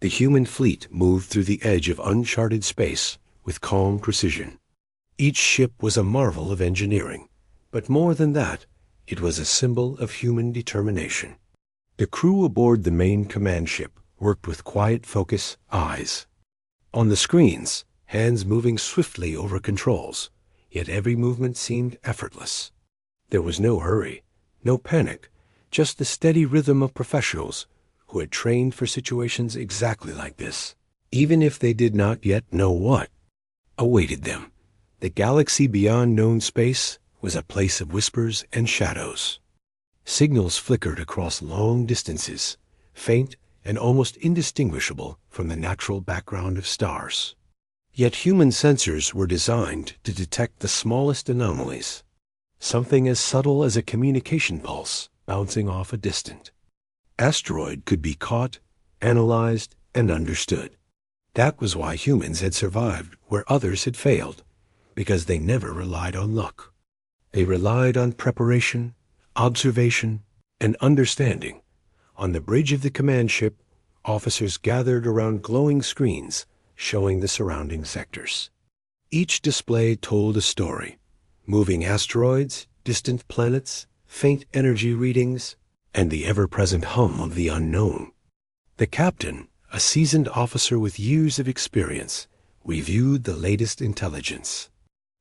The human fleet moved through the edge of uncharted space with calm precision. Each ship was a marvel of engineering, but more than that, it was a symbol of human determination. The crew aboard the main command ship worked with quiet focus, eyes on the screens, hands moving swiftly over controls, yet every movement seemed effortless. There was no hurry, no panic, just the steady rhythm of professionals who had trained for situations exactly like this. Even if they did not yet know what awaited them, the galaxy beyond known space was a place of whispers and shadows. Signals flickered across long distances, faint and almost indistinguishable from the natural background of stars. Yet human sensors were designed to detect the smallest anomalies, something as subtle as a communication pulse bouncing off a distant asteroid could be caught, analyzed, and understood. That was why humans had survived where others had failed, because they never relied on luck. They relied on preparation, observation, and understanding. On the bridge of the command ship, officers gathered around glowing screens showing the surrounding sectors. Each display told a story: moving asteroids, distant planets, faint energy readings, and the ever-present hum of the unknown. The captain, a seasoned officer with years of experience, reviewed the latest intelligence.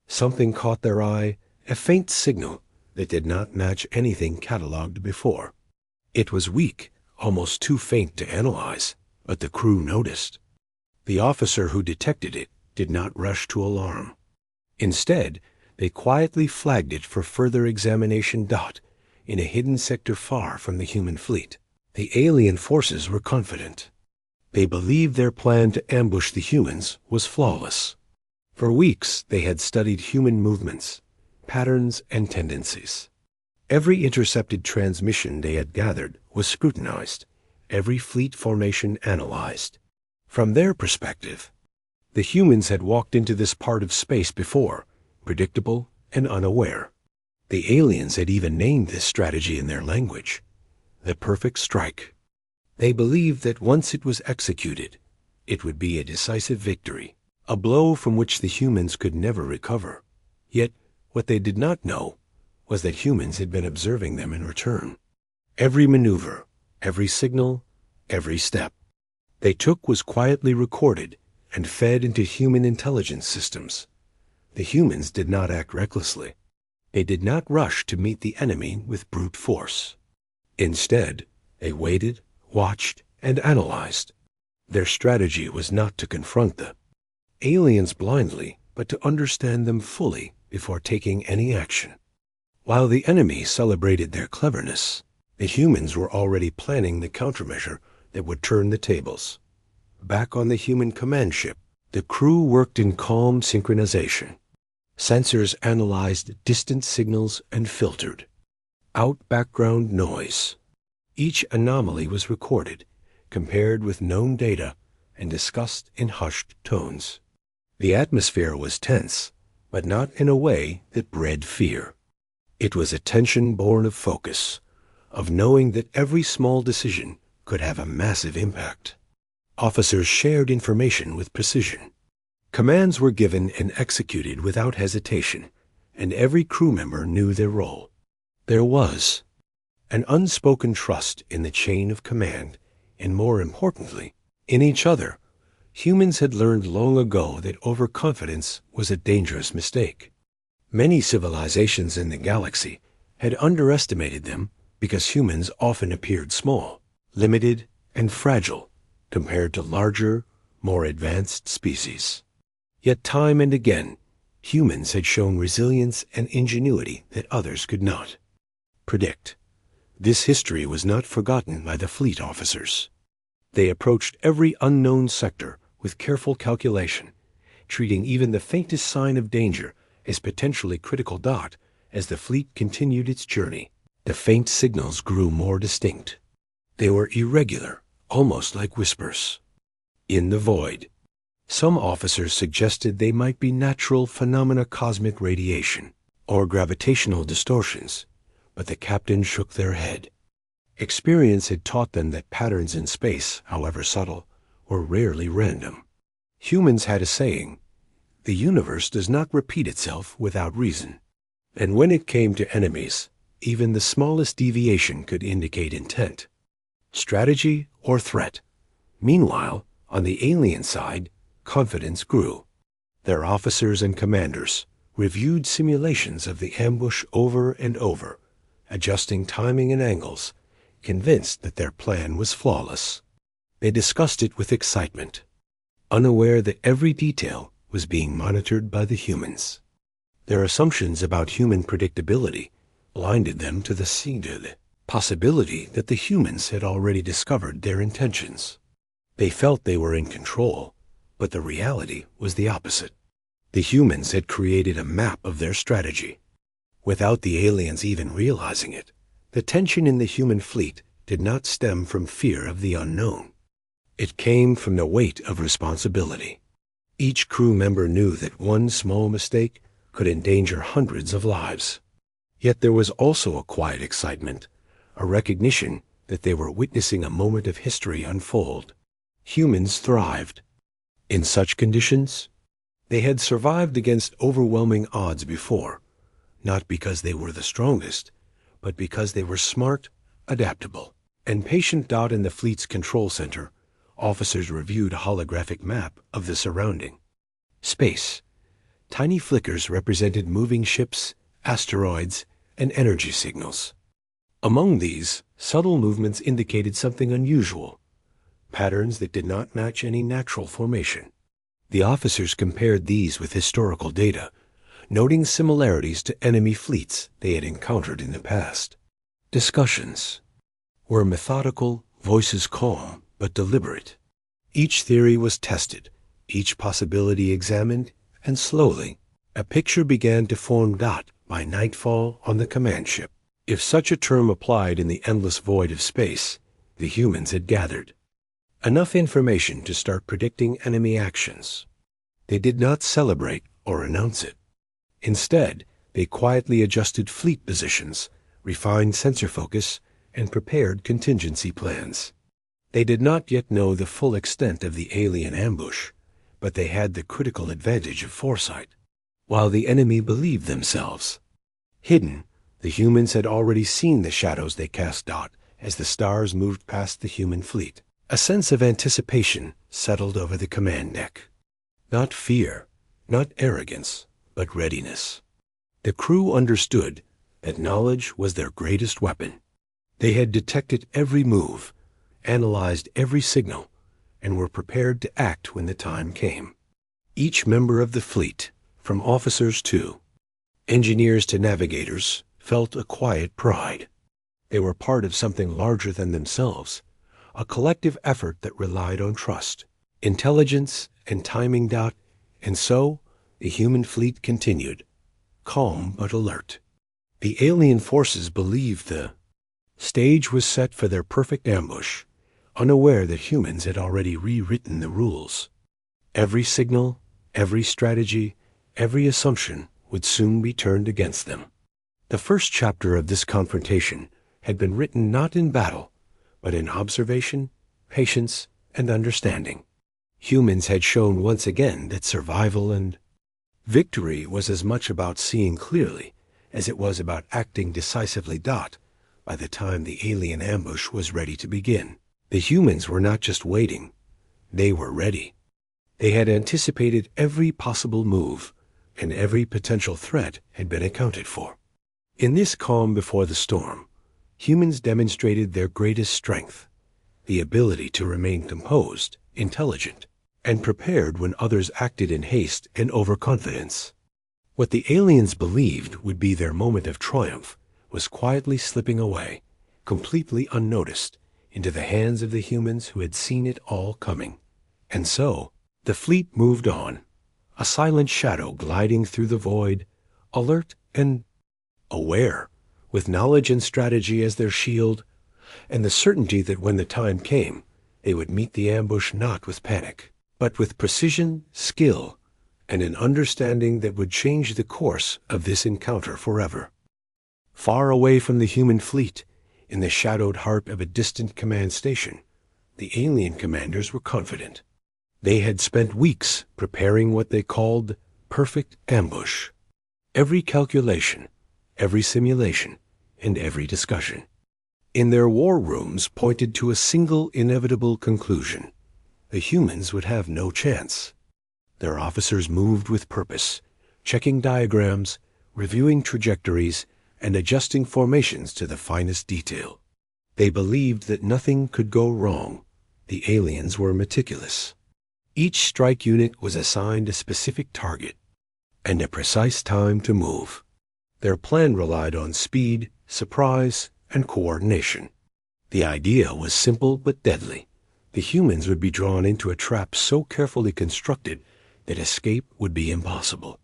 Something caught their eye, a faint signal that did not match anything catalogued before. It was weak, almost too faint to analyze, but the crew noticed. The officer who detected it did not rush to alarm. Instead, they quietly flagged it for further examination. In a hidden sector far from the human fleet, the alien forces were confident. They believed their plan to ambush the humans was flawless. For weeks, they had studied human movements, patterns, and tendencies. Every intercepted transmission they had gathered was scrutinized, every fleet formation analyzed. From their perspective, the humans had walked into this part of space before, predictable and unaware. The aliens had even named this strategy in their language, the perfect strike. They believed that once it was executed, it would be a decisive victory, a blow from which the humans could never recover. Yet, what they did not know was that humans had been observing them in return. Every maneuver, every signal, every step they took was quietly recorded and fed into human intelligence systems. The humans did not act recklessly. They did not rush to meet the enemy with brute force. Instead, they waited, watched, and analyzed. Their strategy was not to confront the aliens blindly, but to understand them fully before taking any action. While the enemy celebrated their cleverness, the humans were already planning the countermeasure that would turn the tables. Back on the human command ship, the crew worked in calm synchronization. Sensors analyzed distant signals and filtered out background noise. Each anomaly was recorded, compared with known data, and discussed in hushed tones. The atmosphere was tense, but not in a way that bred fear. It was a tension born of focus, of knowing that every small decision could have a massive impact. Officers shared information with precision. Commands were given and executed without hesitation, and every crew member knew their role. There was an unspoken trust in the chain of command, and more importantly, in each other. Humans had learned long ago that overconfidence was a dangerous mistake. Many civilizations in the galaxy had underestimated them because humans often appeared small, limited, and fragile compared to larger, more advanced species. Yet time and again, humans had shown resilience and ingenuity that others could not predict. This history was not forgotten by the fleet officers. They approached every unknown sector with careful calculation, treating even the faintest sign of danger as potentially critical. As the fleet continued its journey, the faint signals grew more distinct. They were irregular, almost like whispers. In the void, some officers suggested they might be natural phenomena, cosmic radiation, or gravitational distortions, but the captain shook their head. Experience had taught them that patterns in space, however subtle, were rarely random. Humans had a saying, "The universe does not repeat itself without reason." And when it came to enemies, even the smallest deviation could indicate intent, strategy, or threat. Meanwhile, on the alien side, confidence grew. Their officers and commanders reviewed simulations of the ambush over and over, adjusting timing and angles, convinced that their plan was flawless. They discussed it with excitement, unaware that every detail was being monitored by the humans. Their assumptions about human predictability blinded them to the possibility that the humans had already discovered their intentions. They felt they were in control, but the reality was the opposite. The humans had created a map of their strategy. Without the aliens even realizing it, the tension in the human fleet did not stem from fear of the unknown. It came from the weight of responsibility. Each crew member knew that one small mistake could endanger hundreds of lives. Yet there was also a quiet excitement, a recognition that they were witnessing a moment of history unfold. Humans thrived. In such conditions, they had survived against overwhelming odds before, not because they were the strongest, but because they were smart, adaptable, and patient. In the fleet's control center, officers reviewed a holographic map of the surrounding space. Tiny flickers represented moving ships, asteroids, and energy signals. Among these, subtle movements indicated something unusual, patterns that did not match any natural formation. The officers compared these with historical data, noting similarities to enemy fleets they had encountered in the past. Discussions were methodical, voices calm but deliberate. Each theory was tested, each possibility examined, and slowly, a picture began to form. By nightfall on the command ship, if such a term applied in the endless void of space, the humans had gathered enough information to start predicting enemy actions. They did not celebrate or announce it. Instead, they quietly adjusted fleet positions, refined sensor focus, and prepared contingency plans. They did not yet know the full extent of the alien ambush, but they had the critical advantage of foresight. While the enemy believed themselves hidden, the humans had already seen the shadows they cast as the stars moved past the human fleet. A sense of anticipation settled over the command deck. Not fear, not arrogance, but readiness. The crew understood that knowledge was their greatest weapon. They had detected every move, analyzed every signal, and were prepared to act when the time came. Each member of the fleet, from officers to engineers to navigators, felt a quiet pride. They were part of something larger than themselves, a collective effort that relied on trust, intelligence, and timing. And so, the human fleet continued, calm but alert. The alien forces believed the stage was set for their perfect ambush, unaware that humans had already rewritten the rules. Every signal, every strategy, every assumption would soon be turned against them. The first chapter of this confrontation had been written not in battle, but in observation, patience, and understanding. Humans had shown once again that survival and victory was as much about seeing clearly as it was about acting decisively. By the time the alien ambush was ready to begin, the humans were not just waiting, they were ready. They had anticipated every possible move, and every potential threat had been accounted for. In this calm before the storm, humans demonstrated their greatest strength, the ability to remain composed, intelligent, and prepared when others acted in haste and overconfidence. What the aliens believed would be their moment of triumph was quietly slipping away, completely unnoticed, into the hands of the humans who had seen it all coming. And so, the fleet moved on, a silent shadow gliding through the void, alert and aware, with knowledge and strategy as their shield, and the certainty that when the time came, they would meet the ambush not with panic, but with precision, skill, and an understanding that would change the course of this encounter forever. Far away from the human fleet, in the shadowed heart of a distant command station, The alien commanders were confident. They had spent weeks preparing what they called perfect ambush. Every calculation, every simulation, and every discussion in their war rooms pointed to a single inevitable conclusion. The humans would have no chance. Their officers moved with purpose, checking diagrams, reviewing trajectories, and adjusting formations to the finest detail. They believed that nothing could go wrong. The aliens were meticulous. Each strike unit was assigned a specific target and a precise time to move. Their plan relied on speed, surprise, and coordination. The idea was simple but deadly. The humans would be drawn into a trap so carefully constructed that escape would be impossible.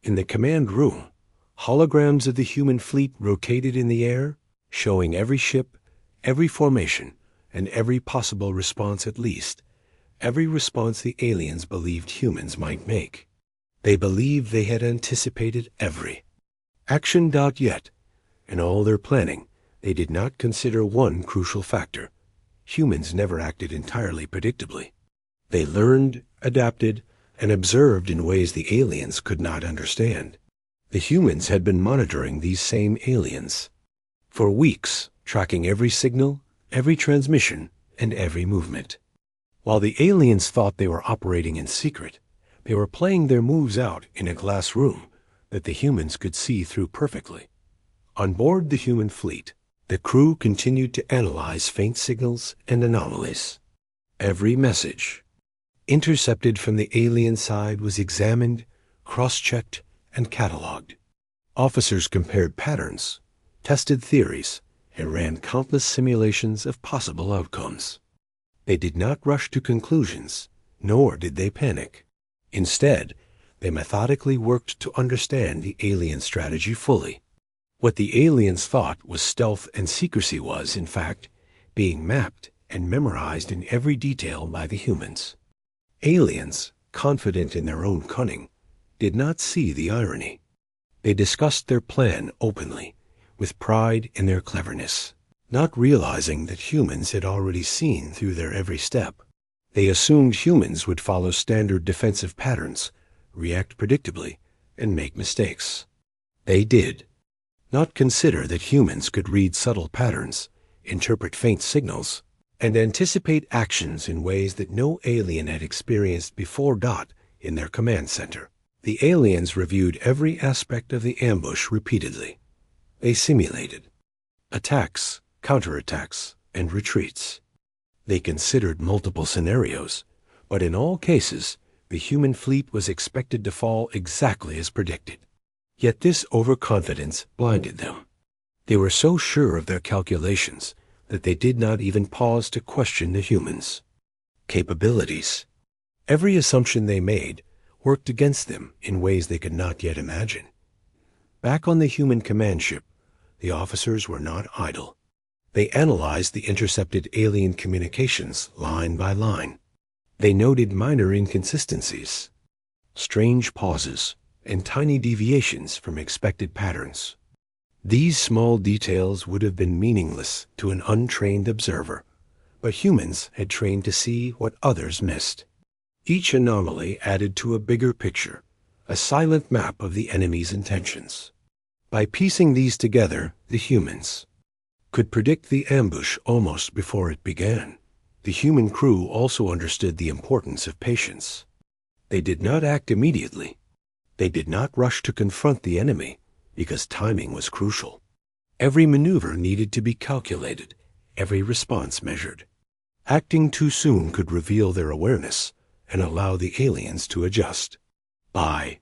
In the command room, holograms of the human fleet rotated in the air, showing every ship, every formation, and every possible response, at least every response the aliens believed humans might make. They believed they had anticipated every action. Yet, in all their planning, they did not consider one crucial factor. Humans never acted entirely predictably. They learned, adapted, and observed in ways the aliens could not understand. The humans had been monitoring these same aliens for weeks, tracking every signal, every transmission, and every movement. While the aliens thought they were operating in secret, they were playing their moves out in a glass room that the humans could see through perfectly. On board the human fleet, the crew continued to analyze faint signals and anomalies. Every message intercepted from the alien side was examined, cross-checked, and cataloged. Officers compared patterns, tested theories, and ran countless simulations of possible outcomes. They did not rush to conclusions, nor did they panic. Instead, they methodically worked to understand the alien strategy fully. What the aliens thought was stealth and secrecy was, in fact, being mapped and memorized in every detail by the humans. Aliens, confident in their own cunning, did not see the irony. They discussed their plan openly, with pride in their cleverness, not realizing that humans had already seen through their every step. They assumed humans would follow standard defensive patterns, react predictably, and make mistakes. They did not consider that humans could read subtle patterns, interpret faint signals, and anticipate actions in ways that no alien had experienced before. In their command center, the aliens reviewed every aspect of the ambush repeatedly. They simulated attacks, counterattacks, and retreats. They considered multiple scenarios, but in all cases, the human fleet was expected to fall exactly as predicted. Yet this overconfidence blinded them. They were so sure of their calculations that they did not even pause to question the humans' capabilities. Every assumption they made worked against them in ways they could not yet imagine. Back on the human command ship, the officers were not idle. They analyzed the intercepted alien communications line by line. They noted minor inconsistencies, strange pauses, and tiny deviations from expected patterns. These small details would have been meaningless to an untrained observer, but humans had trained to see what others missed. Each anomaly added to a bigger picture, a silent map of the enemy's intentions. By piecing these together, the humans could predict the ambush almost before it began. The human crew also understood the importance of patience. They did not act immediately. They did not rush to confront the enemy, because timing was crucial. Every maneuver needed to be calculated, every response measured. Acting too soon could reveal their awareness and allow the aliens to adjust. By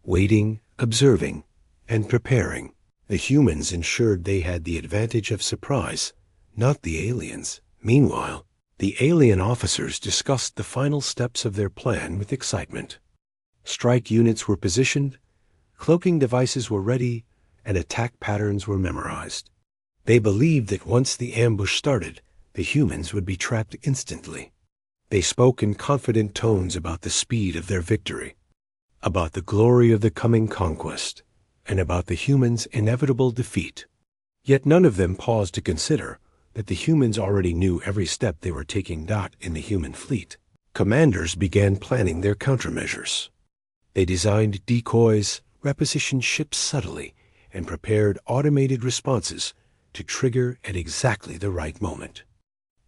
waiting, observing, and preparing, the humans ensured they had the advantage of surprise, not the aliens. Meanwhile, the alien officers discussed the final steps of their plan with excitement. Strike units were positioned, cloaking devices were ready, and attack patterns were memorized. They believed that once the ambush started, the humans would be trapped instantly. They spoke in confident tones about the speed of their victory, about the glory of the coming conquest, and about the humans' inevitable defeat. Yet none of them paused to consider that the humans already knew every step they were taking. In the human fleet, commanders began planning their countermeasures. They designed decoys, repositioned ships subtly, and prepared automated responses to trigger at exactly the right moment.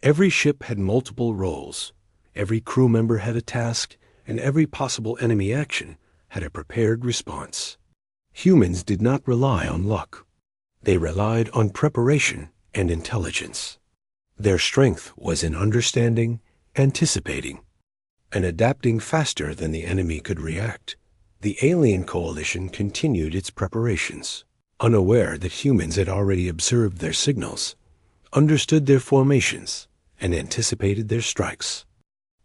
Every ship had multiple roles, every crew member had a task, and every possible enemy action had a prepared response. Humans did not rely on luck. They relied on preparation and intelligence. Their strength was in understanding, anticipating, and adapting faster than the enemy could react. The alien coalition continued its preparations, unaware that humans had already observed their signals, understood their formations, and anticipated their strikes.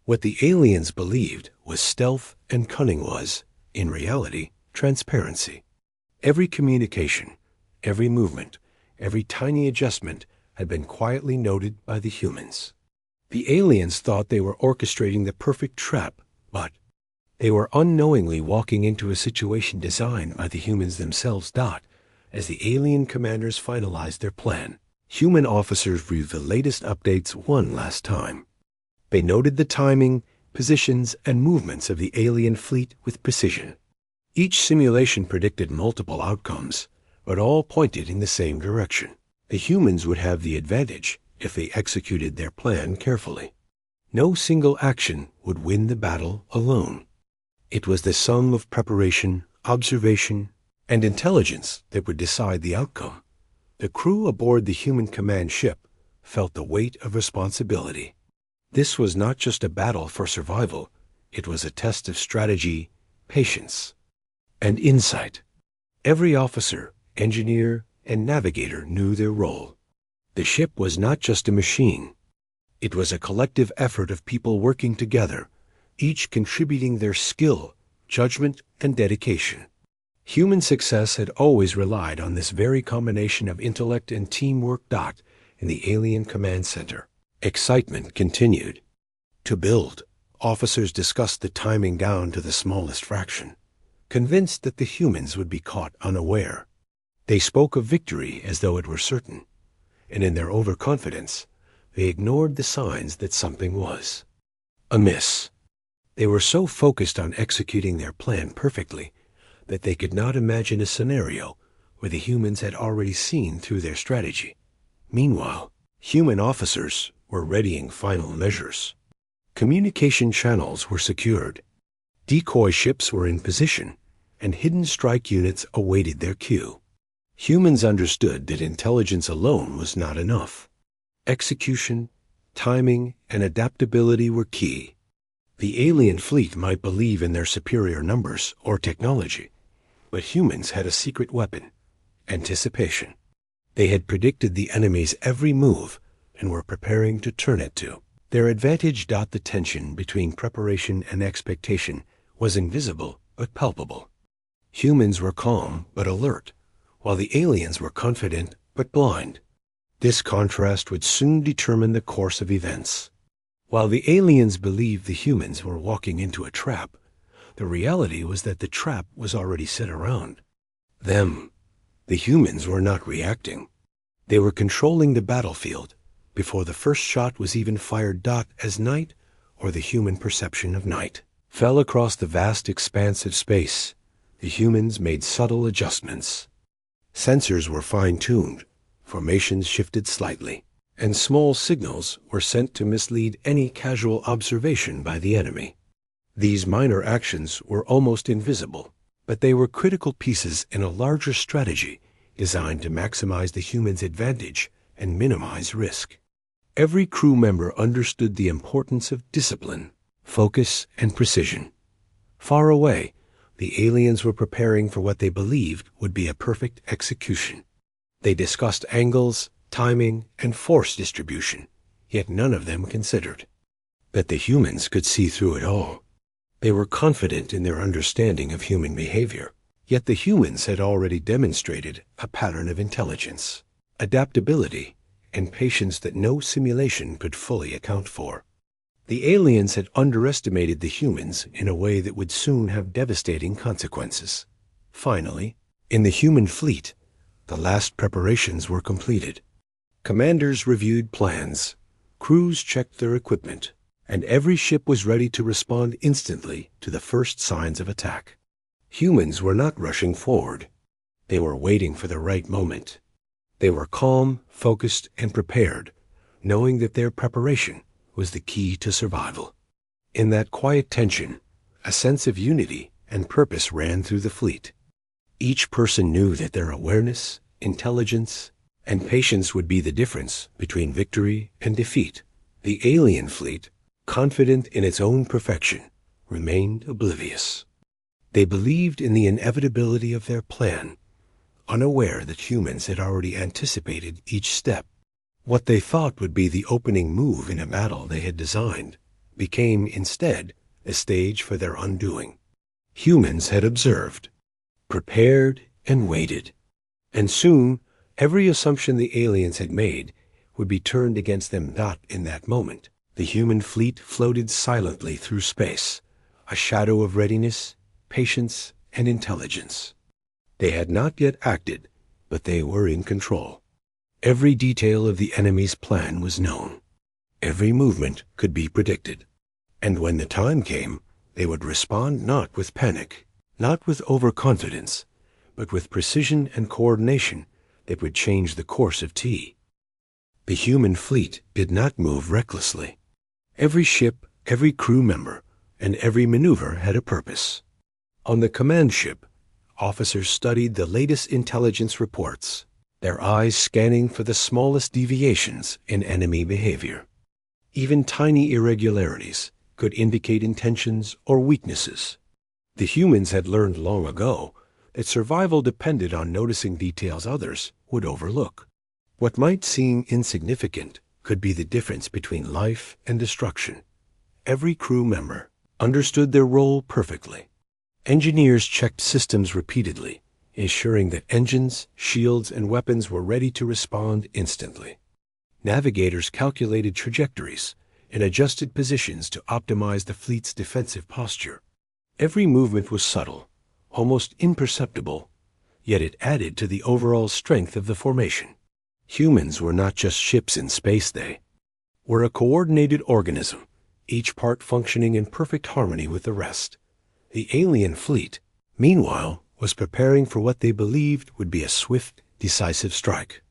What the aliens believed was stealth and cunning was, in reality, transparency. Every communication, every movement, every tiny adjustment had been quietly noted by the humans. The aliens thought they were orchestrating the perfect trap, but they were unknowingly walking into a situation designed by the humans themselves. As the alien commanders finalized their plan, human officers reviewed the latest updates one last time. They noted the timing, positions, and movements of the alien fleet with precision. Each simulation predicted multiple outcomes, but all pointed in the same direction. The humans would have the advantage if they executed their plan carefully. No single action would win the battle alone. It was the sum of preparation, observation, and intelligence that would decide the outcome. The crew aboard the human command ship felt the weight of responsibility. This was not just a battle for survival, it was a test of strategy, patience, and insight. Every officer, engineer, and navigator knew their role. The ship was not just a machine. It was a collective effort of people working together, each contributing their skill, judgment, and dedication. Human success had always relied on this very combination of intellect and teamwork. In the alien command center, excitement continued. To build, officers discussed the timing down to the smallest fraction, convinced that the humans would be caught unaware. They spoke of victory as though it were certain, and in their overconfidence, they ignored the signs that something was amiss. They were so focused on executing their plan perfectly that they could not imagine a scenario where the humans had already seen through their strategy. Meanwhile, human officers were readying final measures. Communication channels were secured. Decoy ships were in position, and hidden strike units awaited their cue. Humans understood that intelligence alone was not enough. Execution, timing, and adaptability were key. The alien fleet might believe in their superior numbers or technology, but humans had a secret weapon: anticipation. They had predicted the enemy's every move and were preparing to turn it to their advantage. The tension between preparation and expectation was invisible but palpable. Humans were calm but alert, while the aliens were confident but blind. This contrast would soon determine the course of events. While the aliens believed the humans were walking into a trap, the reality was that the trap was already set around them. The humans were not reacting. They were controlling the battlefield before the first shot was even fired. As night, or the human perception of night, fell across the vast expanse of space, the humans made subtle adjustments. Sensors were fine-tuned, formations shifted slightly, and small signals were sent to mislead any casual observation by the enemy. These minor actions were almost invisible, but they were critical pieces in a larger strategy designed to maximize the humans' advantage and minimize risk. Every crew member understood the importance of discipline, focus, and precision. Far away, the aliens were preparing for what they believed would be a perfect execution. They discussed angles, timing, and force distribution, yet none of them considered that the humans could see through it all. They were confident in their understanding of human behavior, yet the humans had already demonstrated a pattern of intelligence, adaptability, and patience that no simulation could fully account for. The aliens had underestimated the humans in a way that would soon have devastating consequences. Finally, in the human fleet, the last preparations were completed. Commanders reviewed plans, crews checked their equipment, and every ship was ready to respond instantly to the first signs of attack. Humans were not rushing forward. They were waiting for the right moment. They were calm, focused, and prepared, knowing that their preparation was the key to survival. In that quiet tension, a sense of unity and purpose ran through the fleet. Each person knew that their awareness, intelligence, and patience would be the difference between victory and defeat. The alien fleet, confident in its own perfection, remained oblivious. They believed in the inevitability of their plan, unaware that humans had already anticipated each step. What they thought would be the opening move in a battle they had designed became instead a stage for their undoing. Humans had observed, prepared, and waited, and soon every assumption the aliens had made would be turned against them. Not in that moment. The human fleet floated silently through space, a shadow of readiness, patience, and intelligence. They had not yet acted, but they were in control. Every detail of the enemy's plan was known. Every movement could be predicted. And when the time came, they would respond not with panic, not with overconfidence, but with precision and coordination that would change the course of T. The human fleet did not move recklessly. Every ship, every crew member, and every maneuver had a purpose. On the command ship, officers studied the latest intelligence reports, their eyes scanning for the smallest deviations in enemy behavior. Even tiny irregularities could indicate intentions or weaknesses. The humans had learned long ago that survival depended on noticing details others would overlook. What might seem insignificant could be the difference between life and destruction. Every crew member understood their role perfectly. Engineers checked systems repeatedly, ensuring that engines, shields, and weapons were ready to respond instantly. Navigators calculated trajectories and adjusted positions to optimize the fleet's defensive posture. Every movement was subtle, almost imperceptible, yet it added to the overall strength of the formation. Humans were not just ships in space, they were a coordinated organism, each part functioning in perfect harmony with the rest. The alien fleet, meanwhile, was preparing for what they believed would be a swift, decisive strike.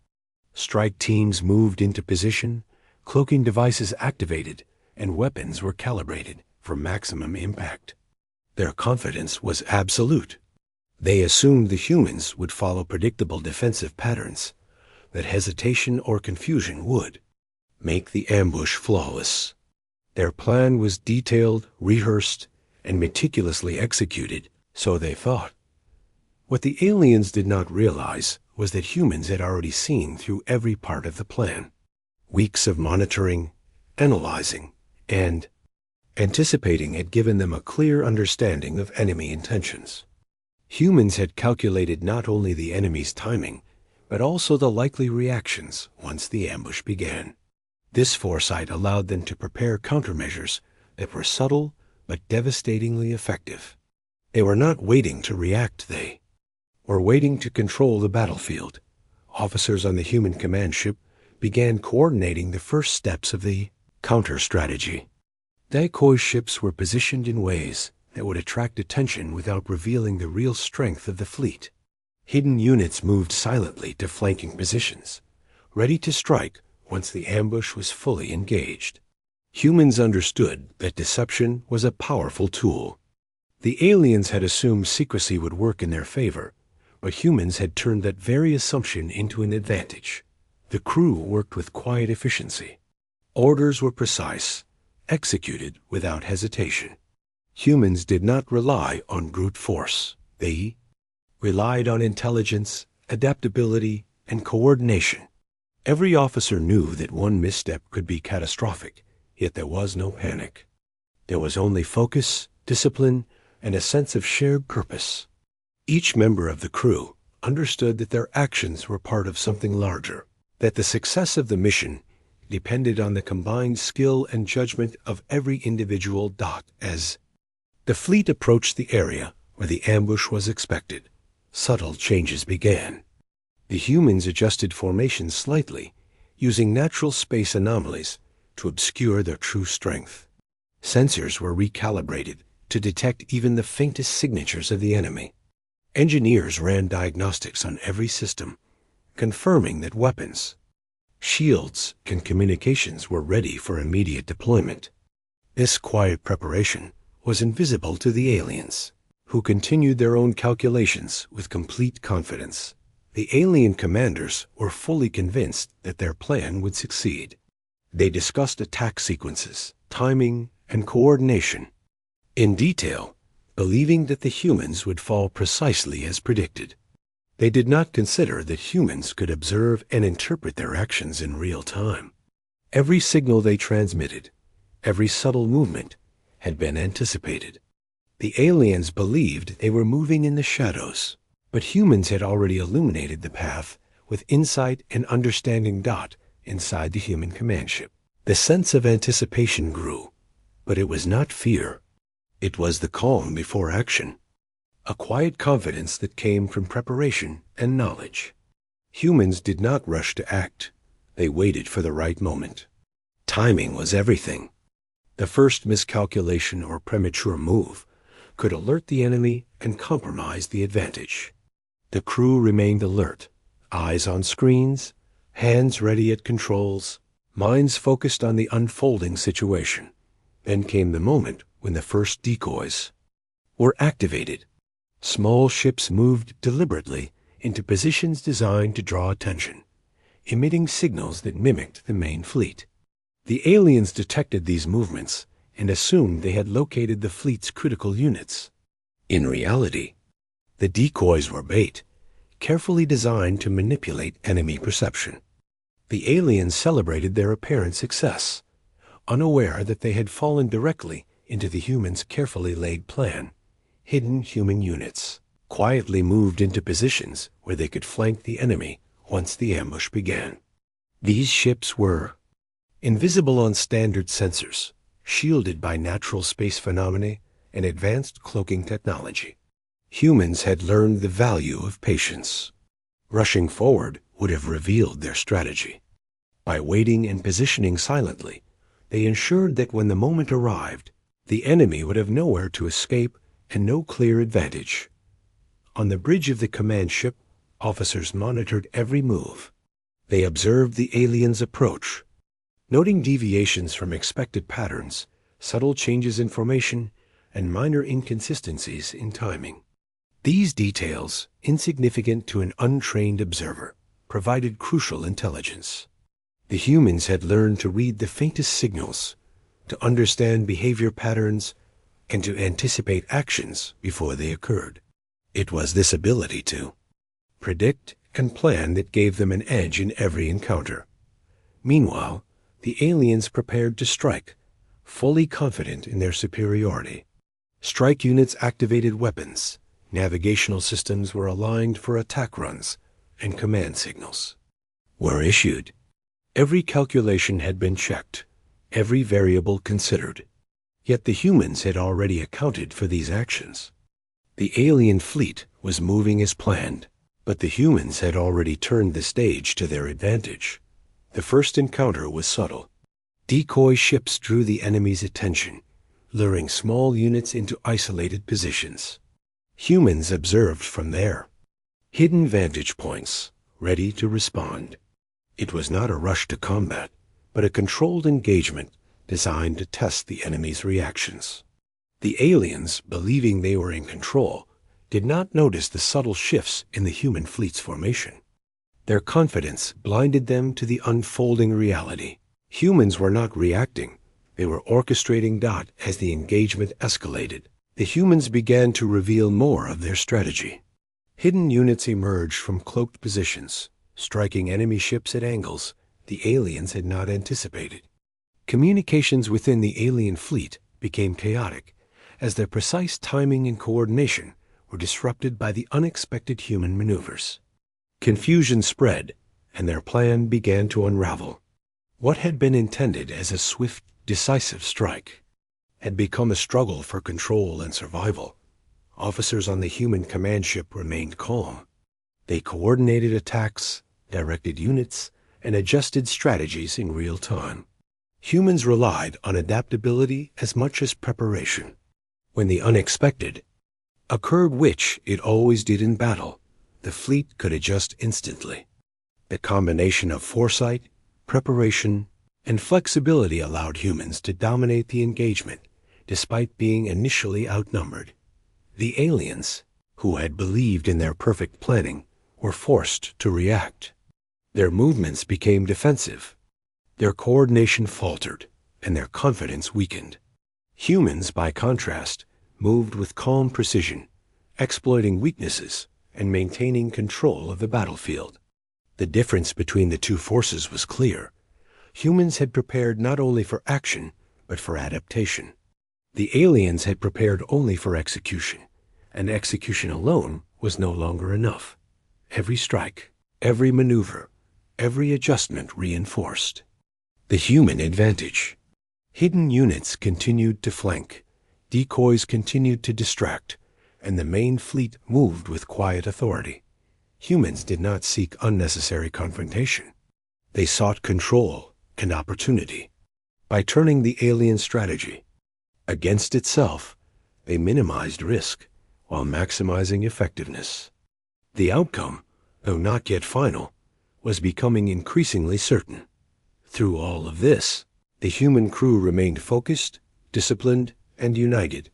Strike teams moved into position, cloaking devices activated, and weapons were calibrated for maximum impact. Their confidence was absolute. They assumed the humans would follow predictable defensive patterns, that hesitation or confusion would make the ambush flawless. Their plan was detailed, rehearsed, and meticulously executed, so they thought. What the aliens did not realize was that humans had already seen through every part of the plan. Weeks of monitoring, analyzing, and anticipating had given them a clear understanding of enemy intentions. Humans had calculated not only the enemy's timing, but also the likely reactions once the ambush began. This foresight allowed them to prepare countermeasures that were subtle but devastatingly effective. They were not waiting to react, they were waiting to control the battlefield. Officers on the human command ship began coordinating the first steps of the counter-strategy. Decoy ships were positioned in ways that would attract attention without revealing the real strength of the fleet. Hidden units moved silently to flanking positions, ready to strike once the ambush was fully engaged. Humans understood that deception was a powerful tool. The aliens had assumed secrecy would work in their favor, but humans had turned that very assumption into an advantage. The crew worked with quiet efficiency. Orders were precise, executed without hesitation. Humans did not rely on brute force. They relied on intelligence, adaptability, and coordination. Every officer knew that one misstep could be catastrophic, yet there was no panic. There was only focus, discipline, and a sense of shared purpose. Each member of the crew understood that their actions were part of something larger, that the success of the mission depended on the combined skill and judgment of every individual. As the fleet approached the area where the ambush was expected, subtle changes began. The humans adjusted formations slightly, using natural space anomalies to obscure their true strength. Sensors were recalibrated to detect even the faintest signatures of the enemy. Engineers ran diagnostics on every system, confirming that weapons, shields, and communications were ready for immediate deployment. This quiet preparation was invisible to the aliens, who continued their own calculations with complete confidence. The alien commanders were fully convinced that their plan would succeed. They discussed attack sequences, timing, and coordination in detail, believing that the humans would fall precisely as predicted. They did not consider that humans could observe and interpret their actions in real time. Every signal they transmitted, every subtle movement, had been anticipated. The aliens believed they were moving in the shadows, but humans had already illuminated the path with insight and understanding inside the human command ship. The sense of anticipation grew, but it was not fear. It was the calm before action, a quiet confidence that came from preparation and knowledge. Humans did not rush to act. They waited for the right moment. Timing was everything. The first miscalculation or premature move could alert the enemy and compromise the advantage. The crew remained alert, eyes on screens, hands ready at controls, minds focused on the unfolding situation. Then came the moment when the first decoys were activated. Small ships moved deliberately into positions designed to draw attention, emitting signals that mimicked the main fleet. The aliens detected these movements and assumed they had located the fleet's critical units. In reality, the decoys were bait, carefully designed to manipulate enemy perception. The aliens celebrated their apparent success, unaware that they had fallen directly into the humans' carefully laid plan. Hidden human units quietly moved into positions where they could flank the enemy once the ambush began. These ships were invisible on standard sensors, shielded by natural space phenomena and advanced cloaking technology. Humans had learned the value of patience. Rushing forward would have revealed their strategy. By waiting and positioning silently, they ensured that when the moment arrived, the enemy would have nowhere to escape and no clear advantage. On the bridge of the command ship, officers monitored every move. They observed the aliens' approach, noting deviations from expected patterns, subtle changes in formation, and minor inconsistencies in timing. These details, insignificant to an untrained observer, provided crucial intelligence. The humans had learned to read the faintest signals, to understand behavior patterns, and to anticipate actions before they occurred. It was this ability to predict and plan that gave them an edge in every encounter. Meanwhile, the aliens prepared to strike, fully confident in their superiority. Strike units activated weapons, navigational systems were aligned for attack runs, and command signals were issued. Every calculation had been checked, every variable considered. Yet the humans had already accounted for these actions. The alien fleet was moving as planned, but the humans had already turned the stage to their advantage. The first encounter was subtle. Decoy ships drew the enemy's attention, luring small units into isolated positions. Humans observed from there, hidden vantage points, ready to respond. It was not a rush to combat, but a controlled engagement designed to test the enemy's reactions. The aliens, believing they were in control, did not notice the subtle shifts in the human fleet's formation. Their confidence blinded them to the unfolding reality. Humans were not reacting. They were orchestrating as the engagement escalated. The humans began to reveal more of their strategy. Hidden units emerged from cloaked positions, striking enemy ships at angles the aliens had not anticipated. Communications within the alien fleet became chaotic as their precise timing and coordination were disrupted by the unexpected human maneuvers. Confusion spread, and their plan began to unravel. What had been intended as a swift, decisive strike had become a struggle for control and survival. Officers on the human command ship remained calm. They coordinated attacks, directed units, and adjusted strategies in real time. Humans relied on adaptability as much as preparation. When the unexpected occurred, which it always did in battle, the fleet could adjust instantly. The combination of foresight, preparation, and flexibility allowed humans to dominate the engagement despite being initially outnumbered. The aliens, who had believed in their perfect planning, were forced to react. Their movements became defensive. Their coordination faltered, and their confidence weakened. Humans, by contrast, moved with calm precision, exploiting weaknesses and maintaining control of the battlefield. The difference between the two forces was clear. Humans had prepared not only for action, but for adaptation. The aliens had prepared only for execution, and execution alone was no longer enough. Every strike, every maneuver, every adjustment reinforced the human advantage. Hidden units continued to flank, decoys continued to distract, and the main fleet moved with quiet authority. Humans did not seek unnecessary confrontation. They sought control and opportunity. By turning the alien strategy against itself, they minimized risk while maximizing effectiveness. The outcome, though not yet final, was becoming increasingly certain. Through all of this, the human crew remained focused, disciplined, and united.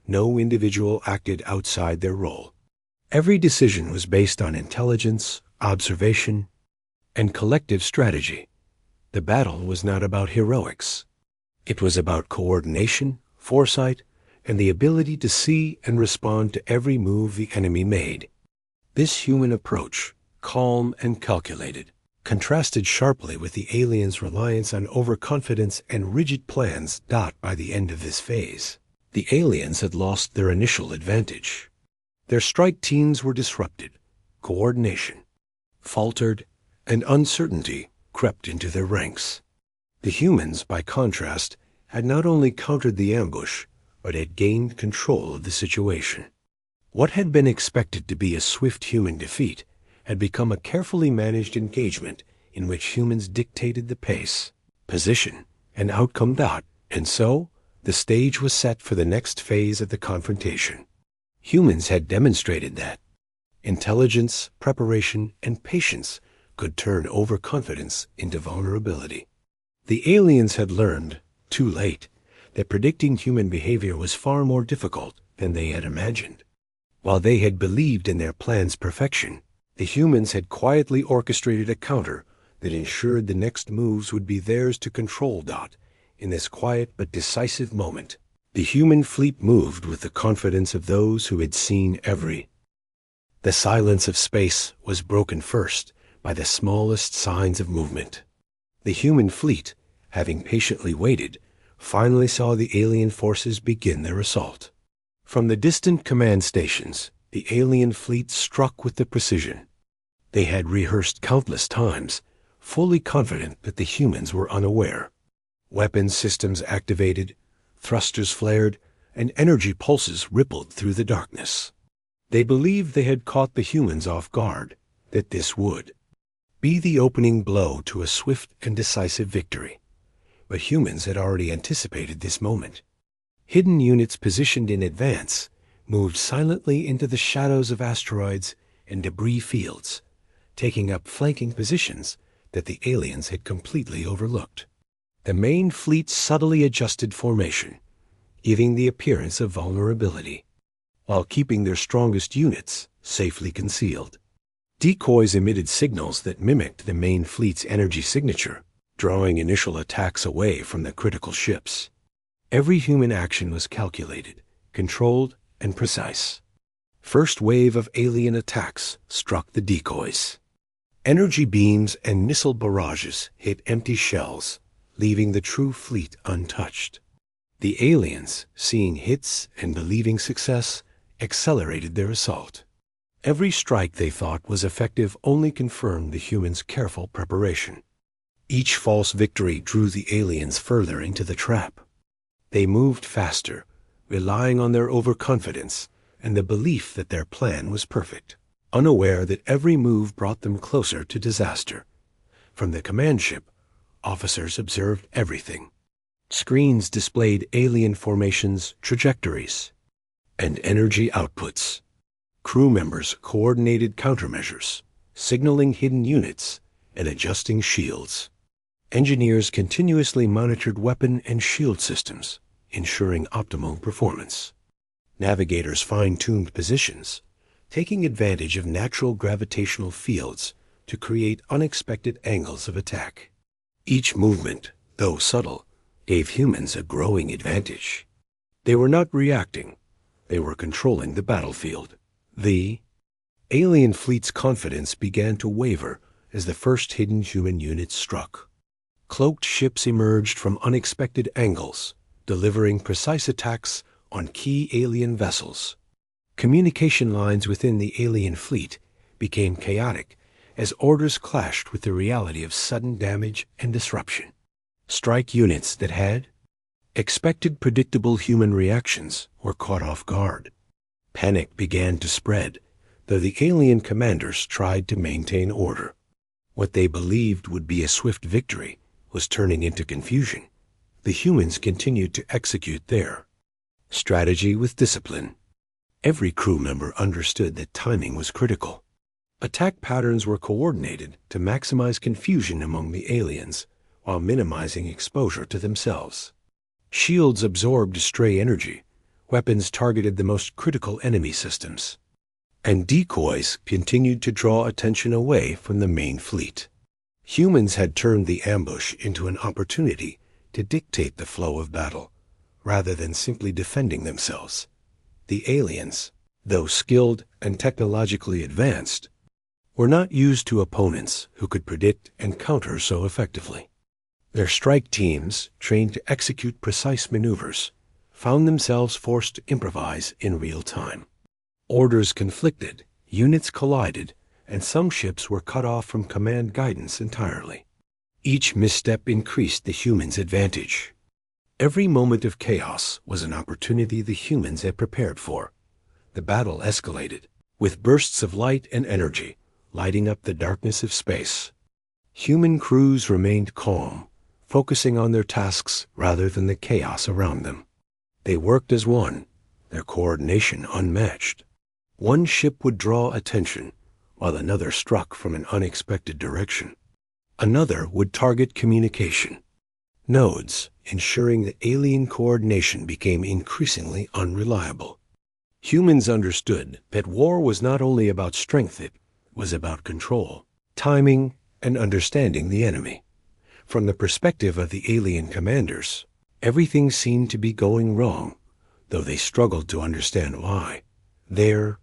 No individual acted outside their role. Every decision was based on intelligence, observation, and collective strategy. The battle was not about heroics. It was about coordination, foresight, and the ability to see and respond to every move the enemy made. This human approach, calm and calculated, contrasted sharply with the aliens' reliance on overconfidence and rigid plans. By the end of this phase, the aliens had lost their initial advantage. Their strike teams were disrupted, coordination faltered, and uncertainty crept into their ranks. The humans, by contrast, had not only countered the ambush, but had gained control of the situation. What had been expected to be a swift human defeat had become a carefully managed engagement in which humans dictated the pace, position, and outcome. And so, the stage was set for the next phase of the confrontation. Humans had demonstrated that intelligence, preparation, and patience could turn overconfidence into vulnerability. The aliens had learned, too late, that predicting human behavior was far more difficult than they had imagined. While they had believed in their plan's perfection, the humans had quietly orchestrated a counter that ensured the next moves would be theirs to control. In this quiet but decisive moment, the human fleet moved with the confidence of those who had seen every. The silence of space was broken first by the smallest signs of movement. The human fleet, having patiently waited, finally saw the alien forces begin their assault. From the distant command stations, the alien fleet struck with the precision. They had rehearsed countless times, fully confident that the humans were unaware. Weapons systems activated, thrusters flared, and energy pulses rippled through the darkness. They believed they had caught the humans off guard, that this would be the opening blow to a swift and decisive victory. But humans had already anticipated this moment. Hidden units positioned in advance moved silently into the shadows of asteroids and debris fields, taking up flanking positions that the aliens had completely overlooked. The main fleet subtly adjusted formation, giving the appearance of vulnerability, while keeping their strongest units safely concealed. Decoys emitted signals that mimicked the main fleet's energy signature, drawing initial attacks away from the critical ships. Every human action was calculated, controlled, and precise. First wave of alien attacks struck the decoys. Energy beams and missile barrages hit empty shells, leaving the true fleet untouched. The aliens, seeing hits and believing success, accelerated their assault. Every strike they thought was effective only confirmed the humans' careful preparation. Each false victory drew the aliens further into the trap. They moved faster, relying on their overconfidence and the belief that their plan was perfect, unaware that every move brought them closer to disaster. From the command ship, officers observed everything. Screens displayed alien formations, trajectories, and energy outputs. Crew members coordinated countermeasures, signaling hidden units and adjusting shields. Engineers continuously monitored weapon and shield systems, ensuring optimal performance. Navigators fine-tuned positions, taking advantage of natural gravitational fields to create unexpected angles of attack. Each movement, though subtle, gave humans a growing advantage. They were not reacting, they were controlling the battlefield. The alien fleet's confidence began to waver as the first hidden human units struck. Cloaked ships emerged from unexpected angles, delivering precise attacks on key alien vessels. Communication lines within the alien fleet became chaotic as orders clashed with the reality of sudden damage and disruption. Strike units that had expected predictable human reactions were caught off guard. Panic began to spread, though the alien commanders tried to maintain order. What they believed would be a swift victory was turning into confusion. The humans continued to execute their strategy with discipline. Every crew member understood that timing was critical. Attack patterns were coordinated to maximize confusion among the aliens while minimizing exposure to themselves. Shields absorbed stray energy, weapons targeted the most critical enemy systems, and decoys continued to draw attention away from the main fleet. Humans had turned the ambush into an opportunity to dictate the flow of battle, rather than simply defending themselves. The aliens, though skilled and technologically advanced, were not used to opponents who could predict and counter so effectively. Their strike teams, trained to execute precise maneuvers, found themselves forced to improvise in real time. Orders conflicted, units collided, and some ships were cut off from command guidance entirely. Each misstep increased the humans' advantage. Every moment of chaos was an opportunity the humans had prepared for. The battle escalated, with bursts of light and energy lighting up the darkness of space. Human crews remained calm, focusing on their tasks rather than the chaos around them. They worked as one, their coordination unmatched. One ship would draw attention, while another struck from an unexpected direction. Another would target communication nodes, ensuring that alien coordination became increasingly unreliable. Humans understood that war was not only about strength, it was about control, timing, and understanding the enemy. From the perspective of the alien commanders, everything seemed to be going wrong, though they struggled to understand why. Their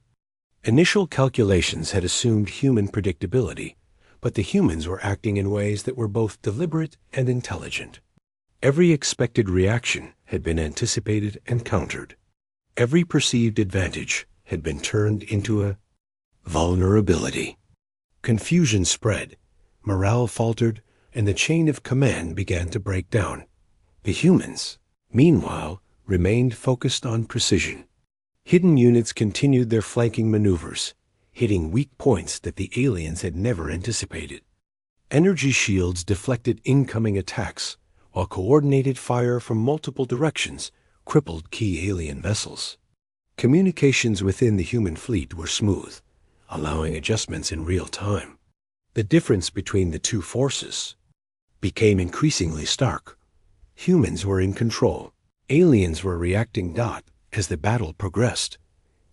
initial calculations had assumed human predictability, but the humans were acting in ways that were both deliberate and intelligent. Every expected reaction had been anticipated and countered. Every perceived advantage had been turned into a vulnerability. Confusion spread, morale faltered, and the chain of command began to break down. The humans, meanwhile, remained focused on precision. Hidden units continued their flanking maneuvers, hitting weak points that the aliens had never anticipated. Energy shields deflected incoming attacks, while coordinated fire from multiple directions crippled key alien vessels. Communications within the human fleet were smooth, allowing adjustments in real time. The difference between the two forces became increasingly stark. Humans were in control. Aliens were reacting. As the battle progressed,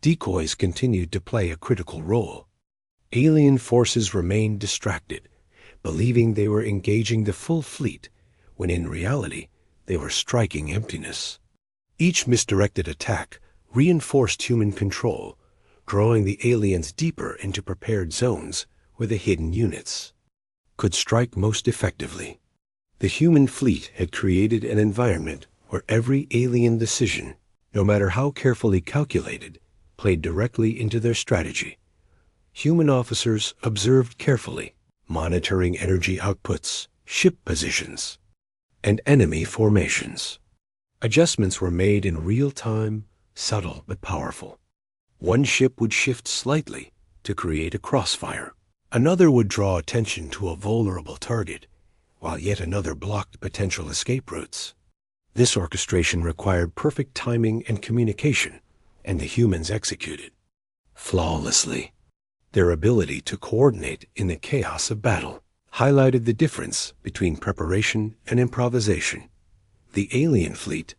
decoys continued to play a critical role. Alien forces remained distracted, believing they were engaging the full fleet, when in reality they were striking emptiness. Each misdirected attack reinforced human control, drawing the aliens deeper into prepared zones where the hidden units could strike most effectively. The human fleet had created an environment where every alien decision, no matter how carefully calculated, played directly into their strategy. Human officers observed carefully, monitoring energy outputs, ship positions, and enemy formations. Adjustments were made in real time, subtle but powerful. One ship would shift slightly to create a crossfire. Another would draw attention to a vulnerable target, while yet another blocked potential escape routes. This orchestration required perfect timing and communication, and the humans executed flawlessly. Their ability to coordinate in the chaos of battle highlighted the difference between preparation and improvisation. The alien fleet,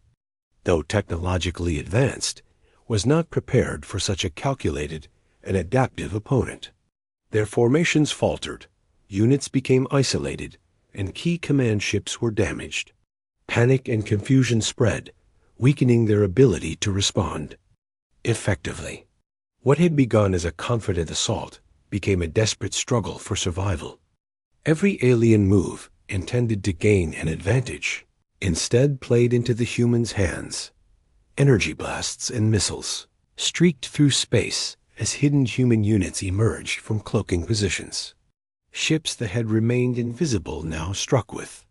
though technologically advanced, was not prepared for such a calculated and adaptive opponent. Their formations faltered, units became isolated, and key command ships were damaged. Panic and confusion spread, weakening their ability to respond effectively. What had begun as a confident assault became a desperate struggle for survival. Every alien move intended to gain an advantage instead played into the humans' hands. Energy blasts and missiles streaked through space as hidden human units emerged from cloaking positions. Ships that had remained invisible now struck with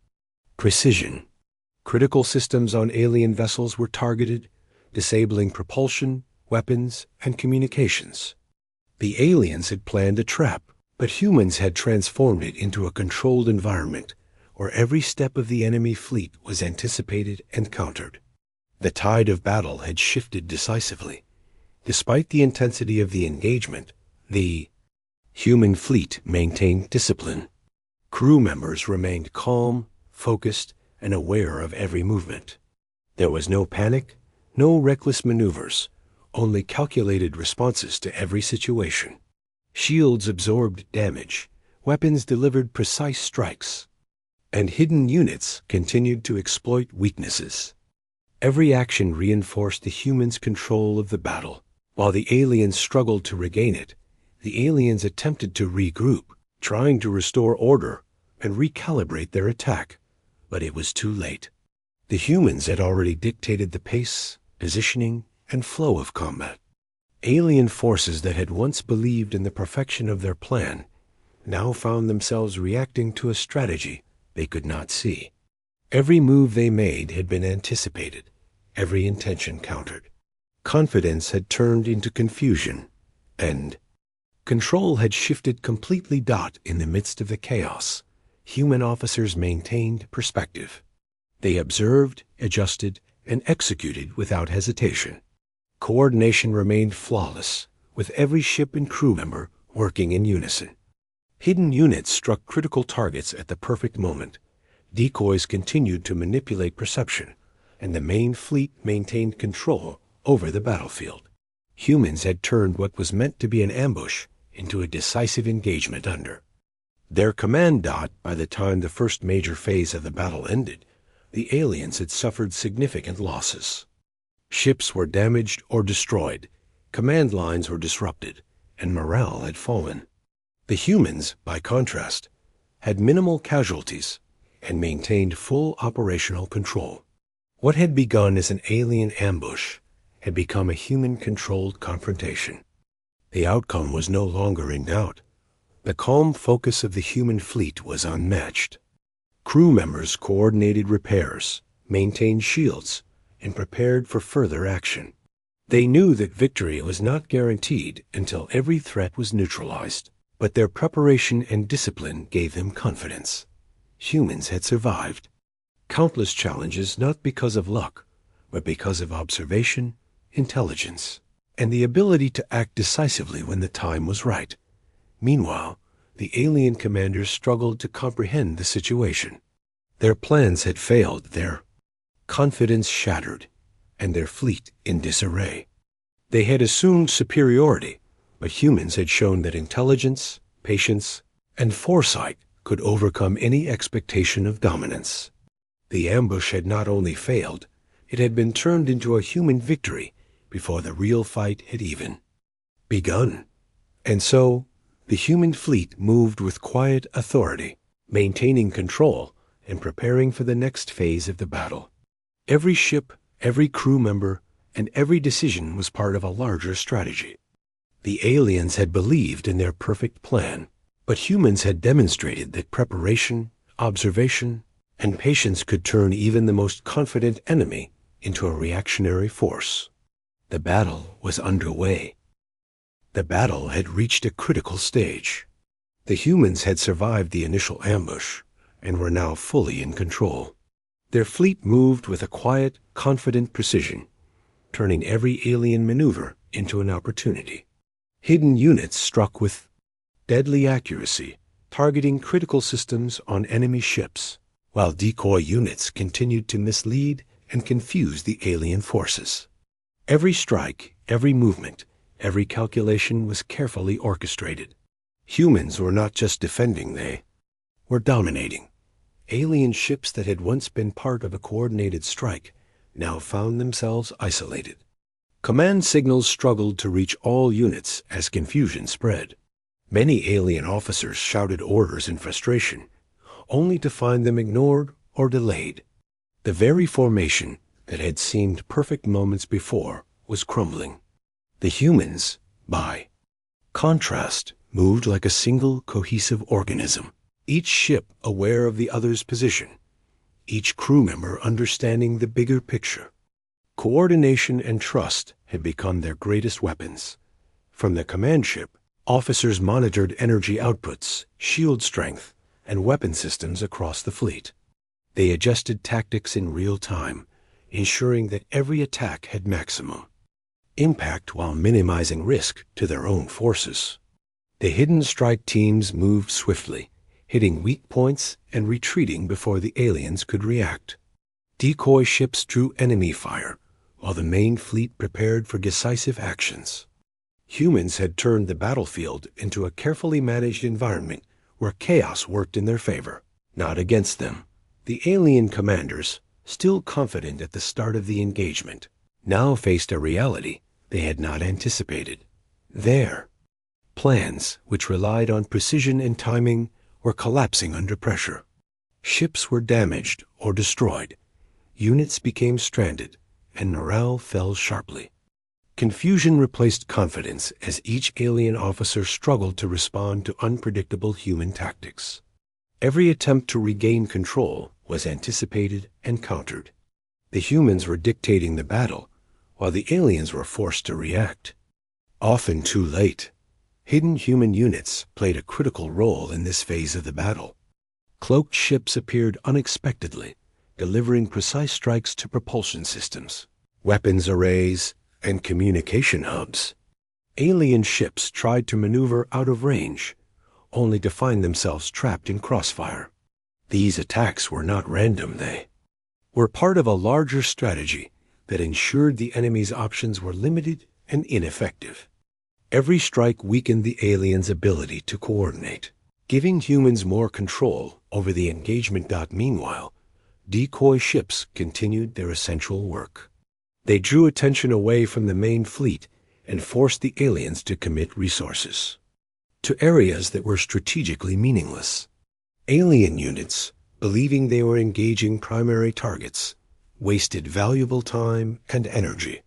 precision. Critical systems on alien vessels were targeted, disabling propulsion, weapons, and communications. The aliens had planned a trap, but humans had transformed it into a controlled environment where every step of the enemy fleet was anticipated and countered. The tide of battle had shifted decisively. Despite the intensity of the engagement, the human fleet maintained discipline. Crew members remained calm, focused, and aware of every movement. There was no panic, no reckless maneuvers, only calculated responses to every situation. Shields absorbed damage, weapons delivered precise strikes, and hidden units continued to exploit weaknesses. Every action reinforced the humans' control of the battle. While the aliens struggled to regain it, the aliens attempted to regroup, trying to restore order and recalibrate their attack. But it was too late. The humans had already dictated the pace, positioning, and flow of combat. Alien forces that had once believed in the perfection of their plan now found themselves reacting to a strategy they could not see. Every move they made had been anticipated, every intention countered. Confidence had turned into confusion, and control had shifted completely. In the midst of the chaos, human officers maintained perspective. They observed, adjusted, and executed without hesitation. Coordination remained flawless, with every ship and crew member working in unison. Hidden units struck critical targets at the perfect moment. Decoys continued to manipulate perception, and the main fleet maintained control over the battlefield. Humans had turned what was meant to be an ambush into a decisive engagement under their command. By the time the first major phase of the battle ended, the aliens had suffered significant losses. Ships were damaged or destroyed, command lines were disrupted, and morale had fallen. The humans, by contrast, had minimal casualties and maintained full operational control. What had begun as an alien ambush had become a human-controlled confrontation. The outcome was no longer in doubt. The calm focus of the human fleet was unmatched. Crew members coordinated repairs, maintained shields, and prepared for further action. They knew that victory was not guaranteed until every threat was neutralized, but their preparation and discipline gave them confidence. Humans had survived countless challenges not because of luck, but because of observation, intelligence, and the ability to act decisively when the time was right. Meanwhile, the alien commanders struggled to comprehend the situation. Their plans had failed, their confidence shattered, and their fleet in disarray. They had assumed superiority, but humans had shown that intelligence, patience, and foresight could overcome any expectation of dominance. The ambush had not only failed, it had been turned into a human victory before the real fight had even begun. And so, the human fleet moved with quiet authority, maintaining control and preparing for the next phase of the battle. Every ship, every crew member, and every decision was part of a larger strategy. The aliens had believed in their perfect plan, but humans had demonstrated that preparation, observation, and patience could turn even the most confident enemy into a reactionary force. The battle was underway. The battle had reached a critical stage. The humans had survived the initial ambush and were now fully in control. Their fleet moved with a quiet, confident precision, turning every alien maneuver into an opportunity. Hidden units struck with deadly accuracy, targeting critical systems on enemy ships, while decoy units continued to mislead and confuse the alien forces. Every strike, every movement, every calculation was carefully orchestrated. Humans were not just defending, they were dominating. Alien ships that had once been part of a coordinated strike now found themselves isolated. Command signals struggled to reach all units as confusion spread. Many alien officers shouted orders in frustration, only to find them ignored or delayed. The very formation that had seemed perfect moments before was crumbling. The humans, by contrast, moved like a single cohesive organism, each ship aware of the other's position, each crew member understanding the bigger picture. Coordination and trust had become their greatest weapons. From the command ship, officers monitored energy outputs, shield strength, and weapon systems across the fleet. They adjusted tactics in real time, ensuring that every attack had maximum impact while minimizing risk to their own forces. The hidden strike teams moved swiftly, hitting weak points and retreating before the aliens could react. Decoy ships drew enemy fire, while the main fleet prepared for decisive actions. Humans had turned the battlefield into a carefully managed environment where chaos worked in their favor, not against them. The alien commanders, still confident at the start of the engagement, now faced a reality they had not anticipated. Their plans, which relied on precision and timing, were collapsing under pressure. Ships were damaged or destroyed, units became stranded, and morale fell sharply. Confusion replaced confidence as each alien officer struggled to respond to unpredictable human tactics. Every attempt to regain control was anticipated and countered. The humans were dictating the battle, while the aliens were forced to react. Often too late, hidden human units played a critical role in this phase of the battle. Cloaked ships appeared unexpectedly, delivering precise strikes to propulsion systems, weapons arrays, and communication hubs. Alien ships tried to maneuver out of range, only to find themselves trapped in crossfire. These attacks were not random, they were part of a larger strategy that ensured the enemy's options were limited and ineffective. Every strike weakened the aliens' ability to coordinate, giving humans more control over the engagement. Meanwhile, decoy ships continued their essential work. They drew attention away from the main fleet and forced the aliens to commit resources to areas that were strategically meaningless. Alien units, believing they were engaging primary targets, wasted valuable time and energy.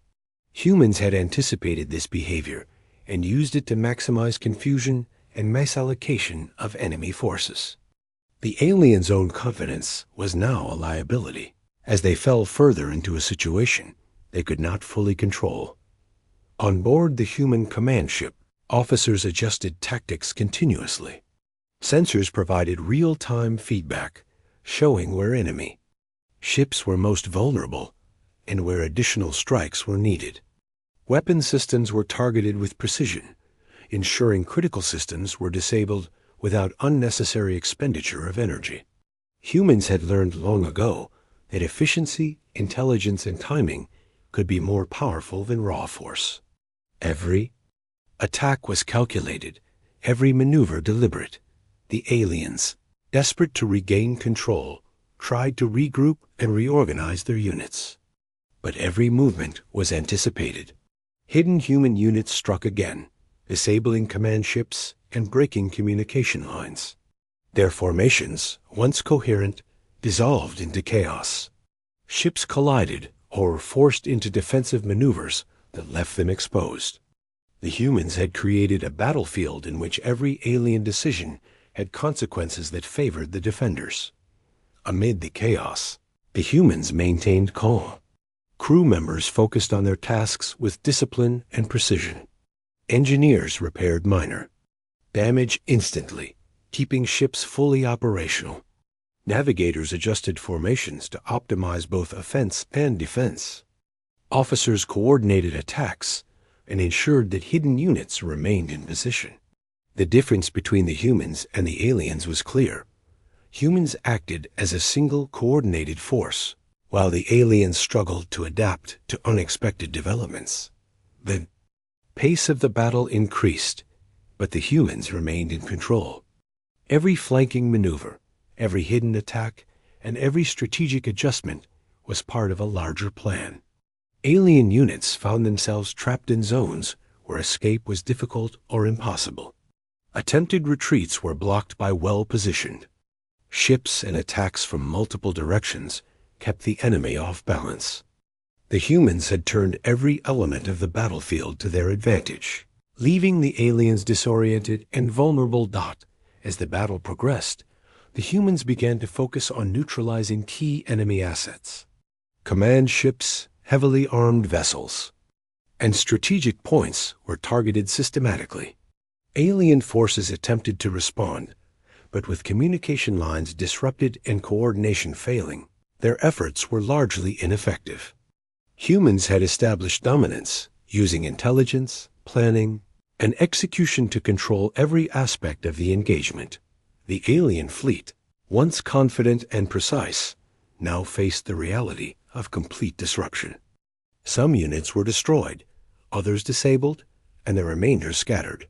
Humans had anticipated this behavior and used it to maximize confusion and misallocation of enemy forces. The aliens' own confidence was now a liability, as they fell further into a situation they could not fully control. On board the human command ship, officers adjusted tactics continuously. Sensors provided real-time feedback, showing where enemy ships were most vulnerable and where additional strikes were needed. Weapon systems were targeted with precision, ensuring critical systems were disabled without unnecessary expenditure of energy. Humans had learned long ago that efficiency, intelligence, and timing could be more powerful than raw force. Every attack was calculated, every maneuver deliberate. The aliens, desperate to regain control, tried to regroup and reorganize their units. But every movement was anticipated. Hidden human units struck again, disabling command ships and breaking communication lines. Their formations, once coherent, dissolved into chaos. Ships collided or were forced into defensive maneuvers that left them exposed. The humans had created a battlefield in which every alien decision had consequences that favored the defenders. Amid the chaos, the humans maintained calm. Crew members focused on their tasks with discipline and precision. Engineers repaired minor damage instantly, keeping ships fully operational. Navigators adjusted formations to optimize both offense and defense. Officers coordinated attacks and ensured that hidden units remained in position. The difference between the humans and the aliens was clear. Humans acted as a single coordinated force, while the aliens struggled to adapt to unexpected developments. The pace of the battle increased, but the humans remained in control. Every flanking maneuver, every hidden attack, and every strategic adjustment was part of a larger plan. Alien units found themselves trapped in zones where escape was difficult or impossible. Attempted retreats were blocked by well-positioned. Ships and attacks from multiple directions kept the enemy off balance. The humans had turned every element of the battlefield to their advantage, leaving the aliens disoriented and vulnerable. As the battle progressed, the humans began to focus on neutralizing key enemy assets. Command ships, heavily armed vessels, and strategic points were targeted systematically. Alien forces attempted to respond, but with communication lines disrupted and coordination failing, their efforts were largely ineffective. Humans had established dominance, using intelligence, planning, and execution to control every aspect of the engagement. The alien fleet, once confident and precise, now faced the reality of complete disruption. Some units were destroyed, others disabled, and the remainder scattered.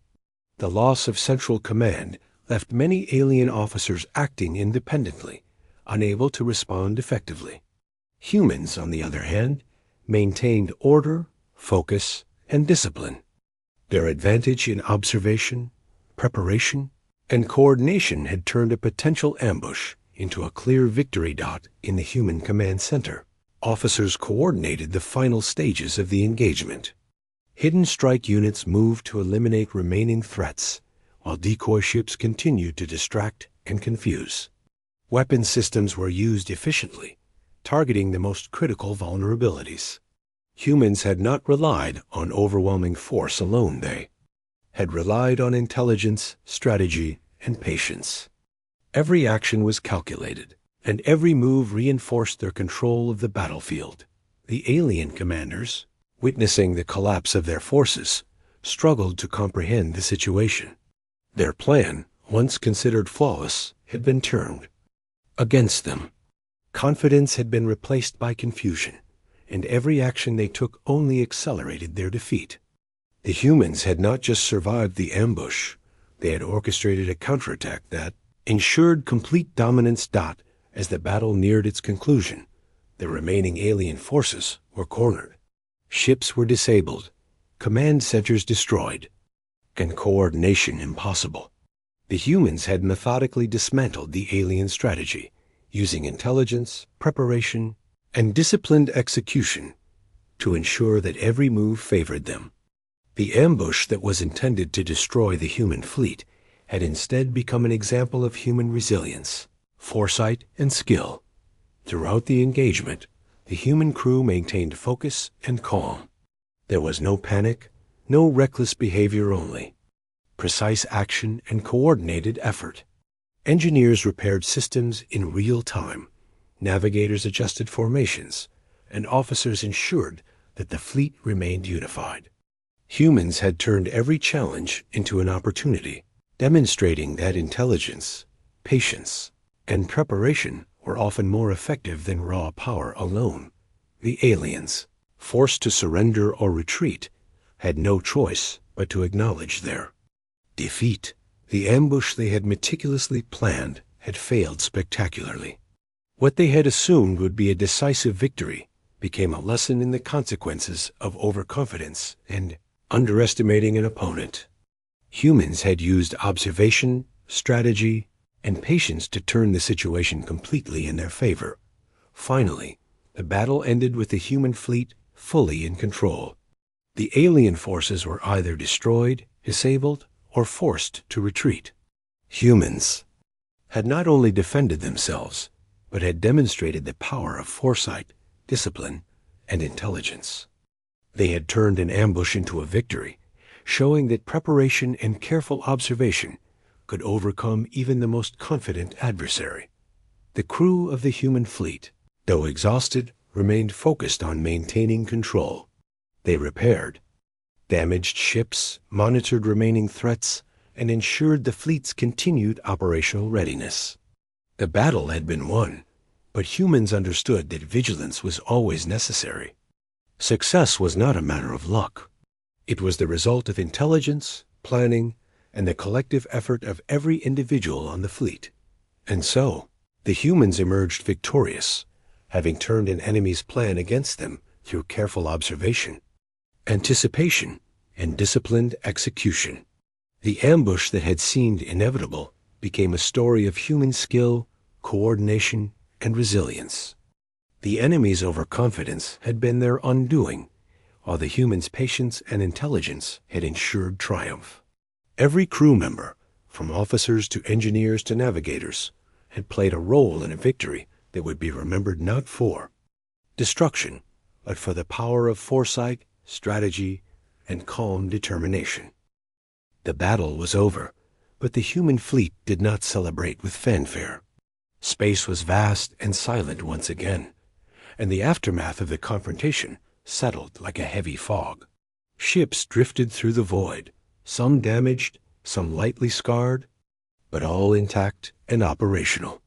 The loss of central command left many alien officers acting independently, unable to respond effectively. Humans, on the other hand, maintained order, focus, and discipline. Their advantage in observation, preparation, and coordination had turned a potential ambush into a clear victory. In the human command center, officers coordinated the final stages of the engagement. Hidden strike units moved to eliminate remaining threats, while decoy ships continued to distract and confuse. Weapon systems were used efficiently, targeting the most critical vulnerabilities. Humans had not relied on overwhelming force alone. They had relied on intelligence, strategy, and patience. Every action was calculated, and every move reinforced their control of the battlefield. The alien commanders, witnessing the collapse of their forces, struggled to comprehend the situation. Their plan, once considered flawless, had been turned against them. Confidence had been replaced by confusion, and every action they took only accelerated their defeat. The humans had not just survived the ambush, they had orchestrated a counterattack that ensured complete dominance. As the battle neared its conclusion, the remaining alien forces were cornered. Ships were disabled, command centers destroyed, and coordination impossible. The humans had methodically dismantled the alien strategy, using intelligence, preparation, and disciplined execution to ensure that every move favored them. The ambush that was intended to destroy the human fleet had instead become an example of human resilience, foresight, and skill. Throughout the engagement, the human crew maintained focus and calm. There was no panic, no reckless behavior, only precise action and coordinated effort. Engineers repaired systems in real time, navigators adjusted formations, and officers ensured that the fleet remained unified. Humans had turned every challenge into an opportunity, demonstrating that intelligence, patience, and preparation were often more effective than raw power alone. The aliens, forced to surrender or retreat, had no choice but to acknowledge their defeat. The ambush they had meticulously planned had failed spectacularly. What they had assumed would be a decisive victory became a lesson in the consequences of overconfidence and underestimating an opponent. Humans had used observation, strategy, and patience to turn the situation completely in their favor. Finally, the battle ended with the human fleet fully in control. The alien forces were either destroyed, disabled, or forced to retreat. Humans had not only defended themselves, but had demonstrated the power of foresight, discipline, and intelligence. They had turned an ambush into a victory, showing that preparation and careful observation could overcome even the most confident adversary. The crew of the human fleet, though exhausted, remained focused on maintaining control. They repaired damaged ships, monitored remaining threats, and ensured the fleet's continued operational readiness. The battle had been won, but humans understood that vigilance was always necessary. Success was not a matter of luck. It was the result of intelligence, planning, and the collective effort of every individual on the fleet. And so, the humans emerged victorious, having turned an enemy's plan against them through careful observation, anticipation, and disciplined execution. The ambush that had seemed inevitable became a story of human skill, coordination, and resilience. The enemy's overconfidence had been their undoing, while the humans' patience and intelligence had ensured triumph. Every crew member, from officers to engineers to navigators, had played a role in a victory that would be remembered not for destruction, but for the power of foresight, strategy, and calm determination. The battle was over, but the human fleet did not celebrate with fanfare. Space was vast and silent once again, and the aftermath of the confrontation settled like a heavy fog. Ships drifted through the void, some damaged, some lightly scarred, but all intact and operational.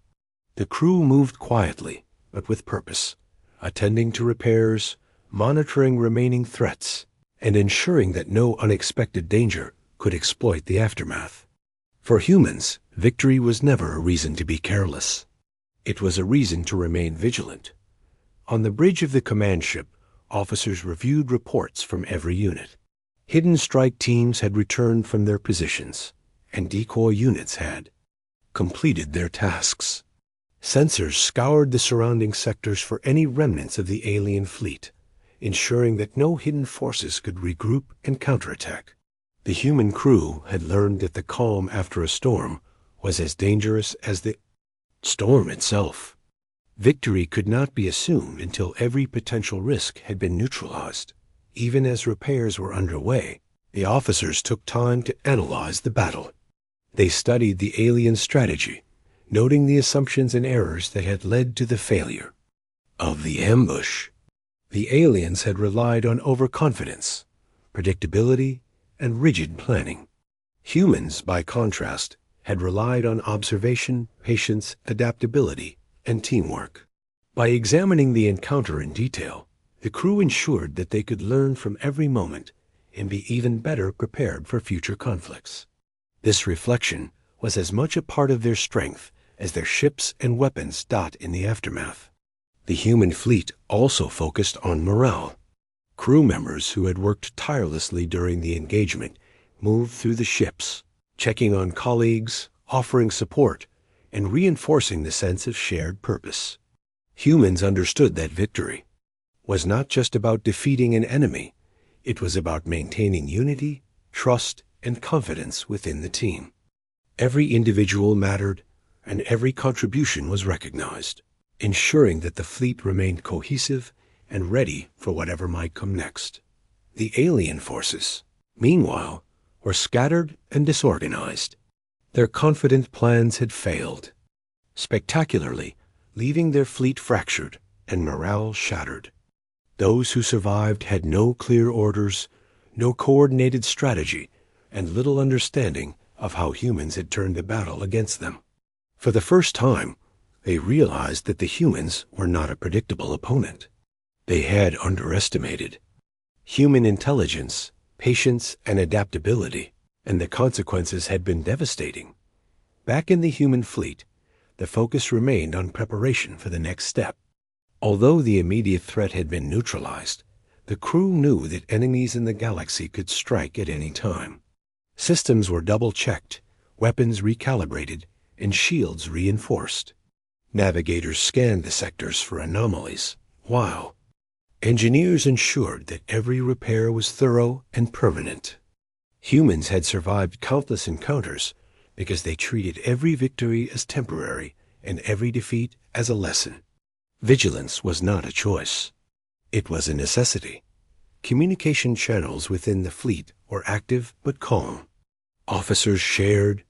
The crew moved quietly, but with purpose, attending to repairs, monitoring remaining threats, and ensuring that no unexpected danger could exploit the aftermath. For humans, victory was never a reason to be careless. It was a reason to remain vigilant. On the bridge of the command ship, officers reviewed reports from every unit. Hidden strike teams had returned from their positions, and decoy units had completed their tasks. Sensors scoured the surrounding sectors for any remnants of the alien fleet, ensuring that no hidden forces could regroup and counterattack. The human crew had learned that the calm after a storm was as dangerous as the storm itself. Victory could not be assumed until every potential risk had been neutralized. Even as repairs were underway, the officers took time to analyze the battle. They studied the alien strategy, noting the assumptions and errors that had led to the failure of the ambush. The aliens had relied on overconfidence, predictability, and rigid planning. Humans, by contrast, had relied on observation, patience, adaptability, and teamwork. By examining the encounter in detail, the crew ensured that they could learn from every moment and be even better prepared for future conflicts. This reflection was as much a part of their strength as their ships and weapons dot in the aftermath. The human fleet also focused on morale. Crew members who had worked tirelessly during the engagement moved through the ships, checking on colleagues, offering support, and reinforcing the sense of shared purpose. Humans understood that victory was not just about defeating an enemy, it was about maintaining unity, trust, and confidence within the team. Every individual mattered, and every contribution was recognized, ensuring that the fleet remained cohesive and ready for whatever might come next. The alien forces, meanwhile, were scattered and disorganized. Their confident plans had failed spectacularly, leaving their fleet fractured and morale shattered. Those who survived had no clear orders, no coordinated strategy, and little understanding of how humans had turned the battle against them. For the first time, they realized that the humans were not a predictable opponent. They had underestimated human intelligence, patience, and adaptability, and the consequences had been devastating. Back in the human fleet, the focus remained on preparation for the next step. Although the immediate threat had been neutralized, the crew knew that enemies in the galaxy could strike at any time. Systems were double-checked, weapons recalibrated, and shields reinforced. Navigators scanned the sectors for anomalies, while engineers ensured that every repair was thorough and permanent. Humans had survived countless encounters because they treated every victory as temporary and every defeat as a lesson. Vigilance was not a choice. It was a necessity. Communication channels within the fleet were active but calm. Officers shared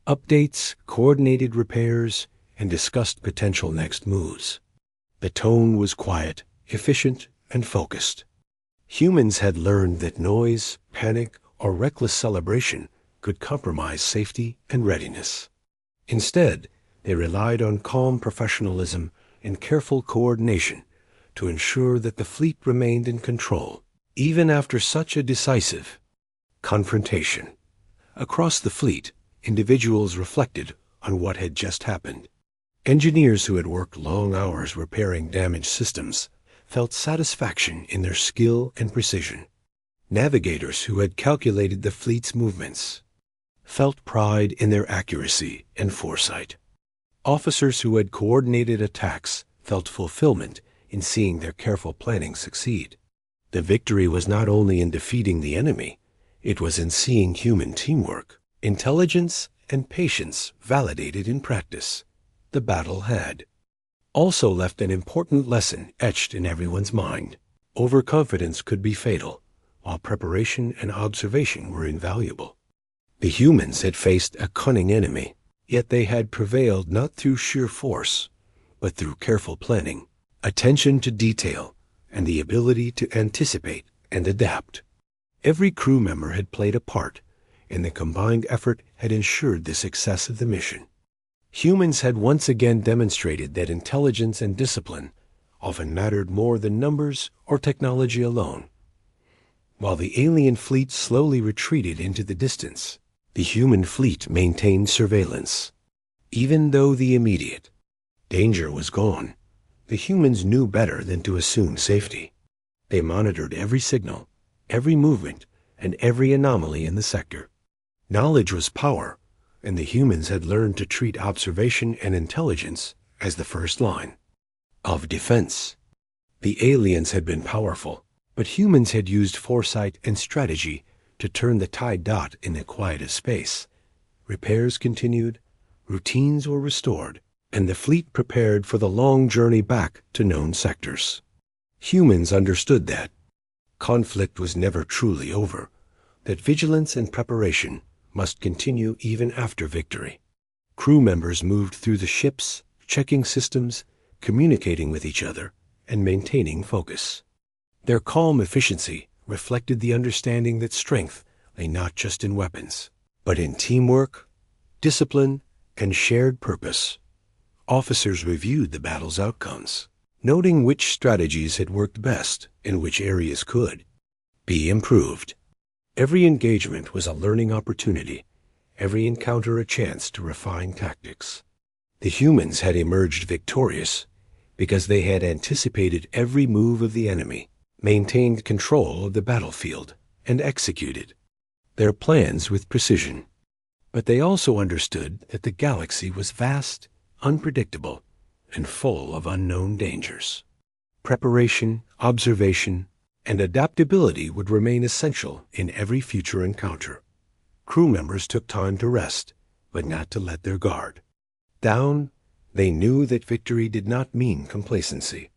updates, coordinated repairs, and discussed potential next moves. The tone was quiet, efficient, and focused. Humans had learned that noise, panic, or reckless celebration could compromise safety and readiness. Instead, they relied on calm professionalism and careful coordination to ensure that the fleet remained in control, even after such a decisive confrontation. Across the fleet, individuals reflected on what had just happened. Engineers who had worked long hours repairing damaged systems felt satisfaction in their skill and precision. Navigators who had calculated the fleet's movements felt pride in their accuracy and foresight. Officers who had coordinated attacks felt fulfillment in seeing their careful planning succeed. The victory was not only in defeating the enemy, it was in seeing human teamwork, intelligence, and patience validated in practice. The battle had also left an important lesson etched in everyone's mind. Overconfidence could be fatal, while preparation and observation were invaluable. The humans had faced a cunning enemy, yet they had prevailed not through sheer force, but through careful planning, attention to detail, and the ability to anticipate and adapt. Every crew member had played a part, and the combined effort had ensured the success of the mission. Humans had once again demonstrated that intelligence and discipline often mattered more than numbers or technology alone. While the alien fleet slowly retreated into the distance, the human fleet maintained surveillance. Even though the immediate danger was gone, the humans knew better than to assume safety. They monitored every signal, every movement, and every anomaly in the sector. Knowledge was power, and the humans had learned to treat observation and intelligence as the first line of defense. The aliens had been powerful, but humans had used foresight and strategy to turn the tide dot in the quiet of space. Repairs continued, routines were restored, and the fleet prepared for the long journey back to known sectors. Humans understood that conflict was never truly over, that vigilance and preparation must continue even after victory. Crew members moved through the ships, checking systems, communicating with each other, and maintaining focus. Their calm efficiency reflected the understanding that strength lay not just in weapons, but in teamwork, discipline, and shared purpose. Officers reviewed the battle's outcomes, noting which strategies had worked best and which areas could be improved. Every engagement was a learning opportunity, every encounter a chance to refine tactics. The humans had emerged victorious because they had anticipated every move of the enemy, maintained control of the battlefield, and executed their plans with precision. But they also understood that the galaxy was vast, unpredictable, and full of unknown dangers. Preparation, observation, and adaptability would remain essential in every future encounter. Crew members took time to rest, but not to let their guard down. They knew that victory did not mean complacency.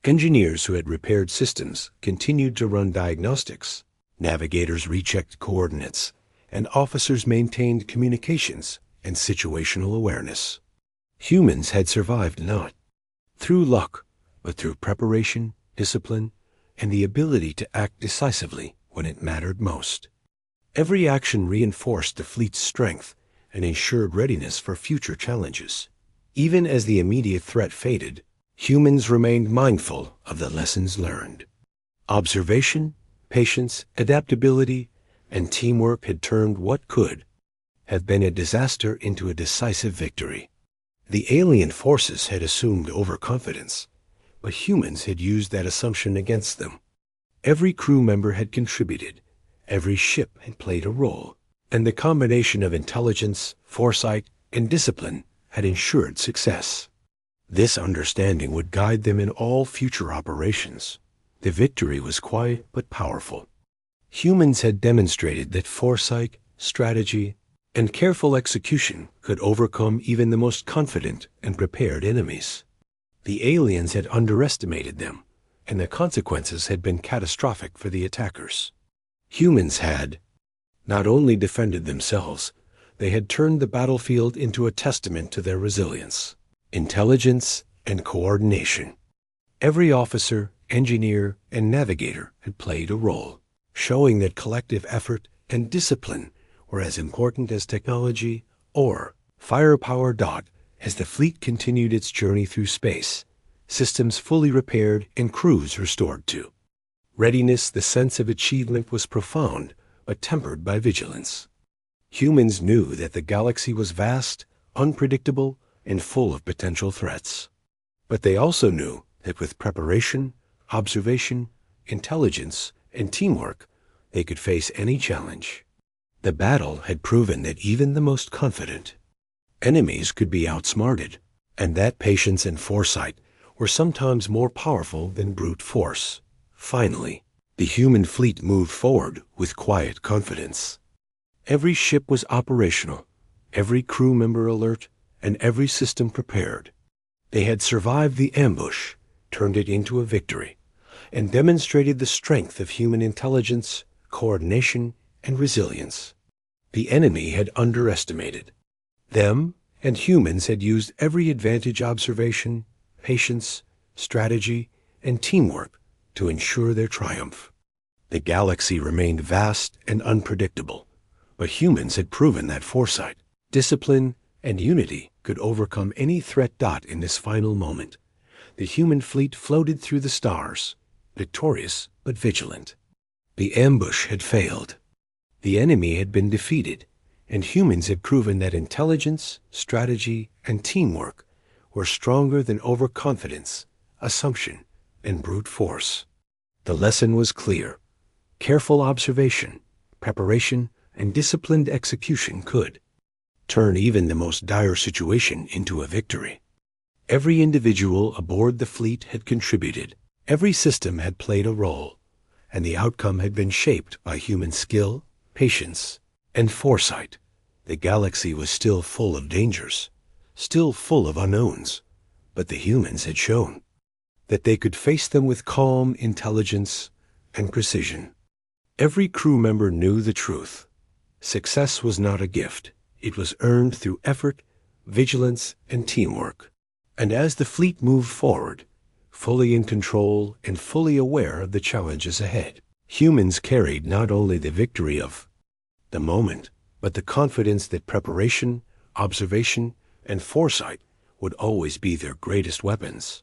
Engineers who had repaired systems continued to run diagnostics. Navigators rechecked coordinates, and officers maintained communications and situational awareness. Humans had survived not through luck, but through preparation, discipline, and the ability to act decisively when it mattered most. Every action reinforced the fleet's strength and ensured readiness for future challenges. Even as the immediate threat faded, humans remained mindful of the lessons learned. Observation, patience, adaptability, and teamwork had turned what could have been a disaster into a decisive victory. The alien forces had assumed overconfidence, but humans had used that assumption against them. Every crew member had contributed, every ship had played a role, and the combination of intelligence, foresight, and discipline had ensured success. This understanding would guide them in all future operations. The victory was quiet but powerful. Humans had demonstrated that foresight, strategy, and careful execution could overcome even the most confident and prepared enemies. The aliens had underestimated them, and the consequences had been catastrophic for the attackers. Humans had not only defended themselves, They had turned the battlefield into a testament to their resilience, intelligence, and coordination. Every officer, engineer, and navigator had played a role, showing that collective effort and discipline were as important as technology or firepower. As the fleet continued its journey through space, systems fully repaired and crews restored to readiness, the sense of achievement was profound but tempered by vigilance. Humans knew that the galaxy was vast, unpredictable, and full of potential threats. But they also knew that with preparation, observation, intelligence, and teamwork, they could face any challenge. The battle had proven that even the most confident enemies could be outsmarted, and that patience and foresight were sometimes more powerful than brute force. Finally, the human fleet moved forward with quiet confidence. Every ship was operational, every crew member alert, and every system prepared. They had survived the ambush, turned it into a victory, and demonstrated the strength of human intelligence, coordination, and resilience. The enemy had underestimated them, and humans had used every advantage: observation, patience, strategy, and teamwork to ensure their triumph. The galaxy remained vast and unpredictable, but humans had proven that foresight, discipline, and unity could overcome any threat. In this final moment, the human fleet floated through the stars, victorious but vigilant. The ambush had failed. The enemy had been defeated, and humans had proven that intelligence, strategy, and teamwork were stronger than overconfidence, assumption, and brute force. The lesson was clear. Careful observation, preparation, and disciplined execution could turn even the most dire situation into a victory. Every individual aboard the fleet had contributed. Every system had played a role, and the outcome had been shaped by human skill, patience, and foresight. The galaxy was still full of dangers, still full of unknowns, but the humans had shown that they could face them with calm intelligence and precision. Every crew member knew the truth. Success was not a gift. It was earned through effort, vigilance, and teamwork. And as the fleet moved forward, fully in control and fully aware of the challenges ahead, humans carried not only the victory of the moment, but the confidence that preparation, observation, and foresight would always be their greatest weapons.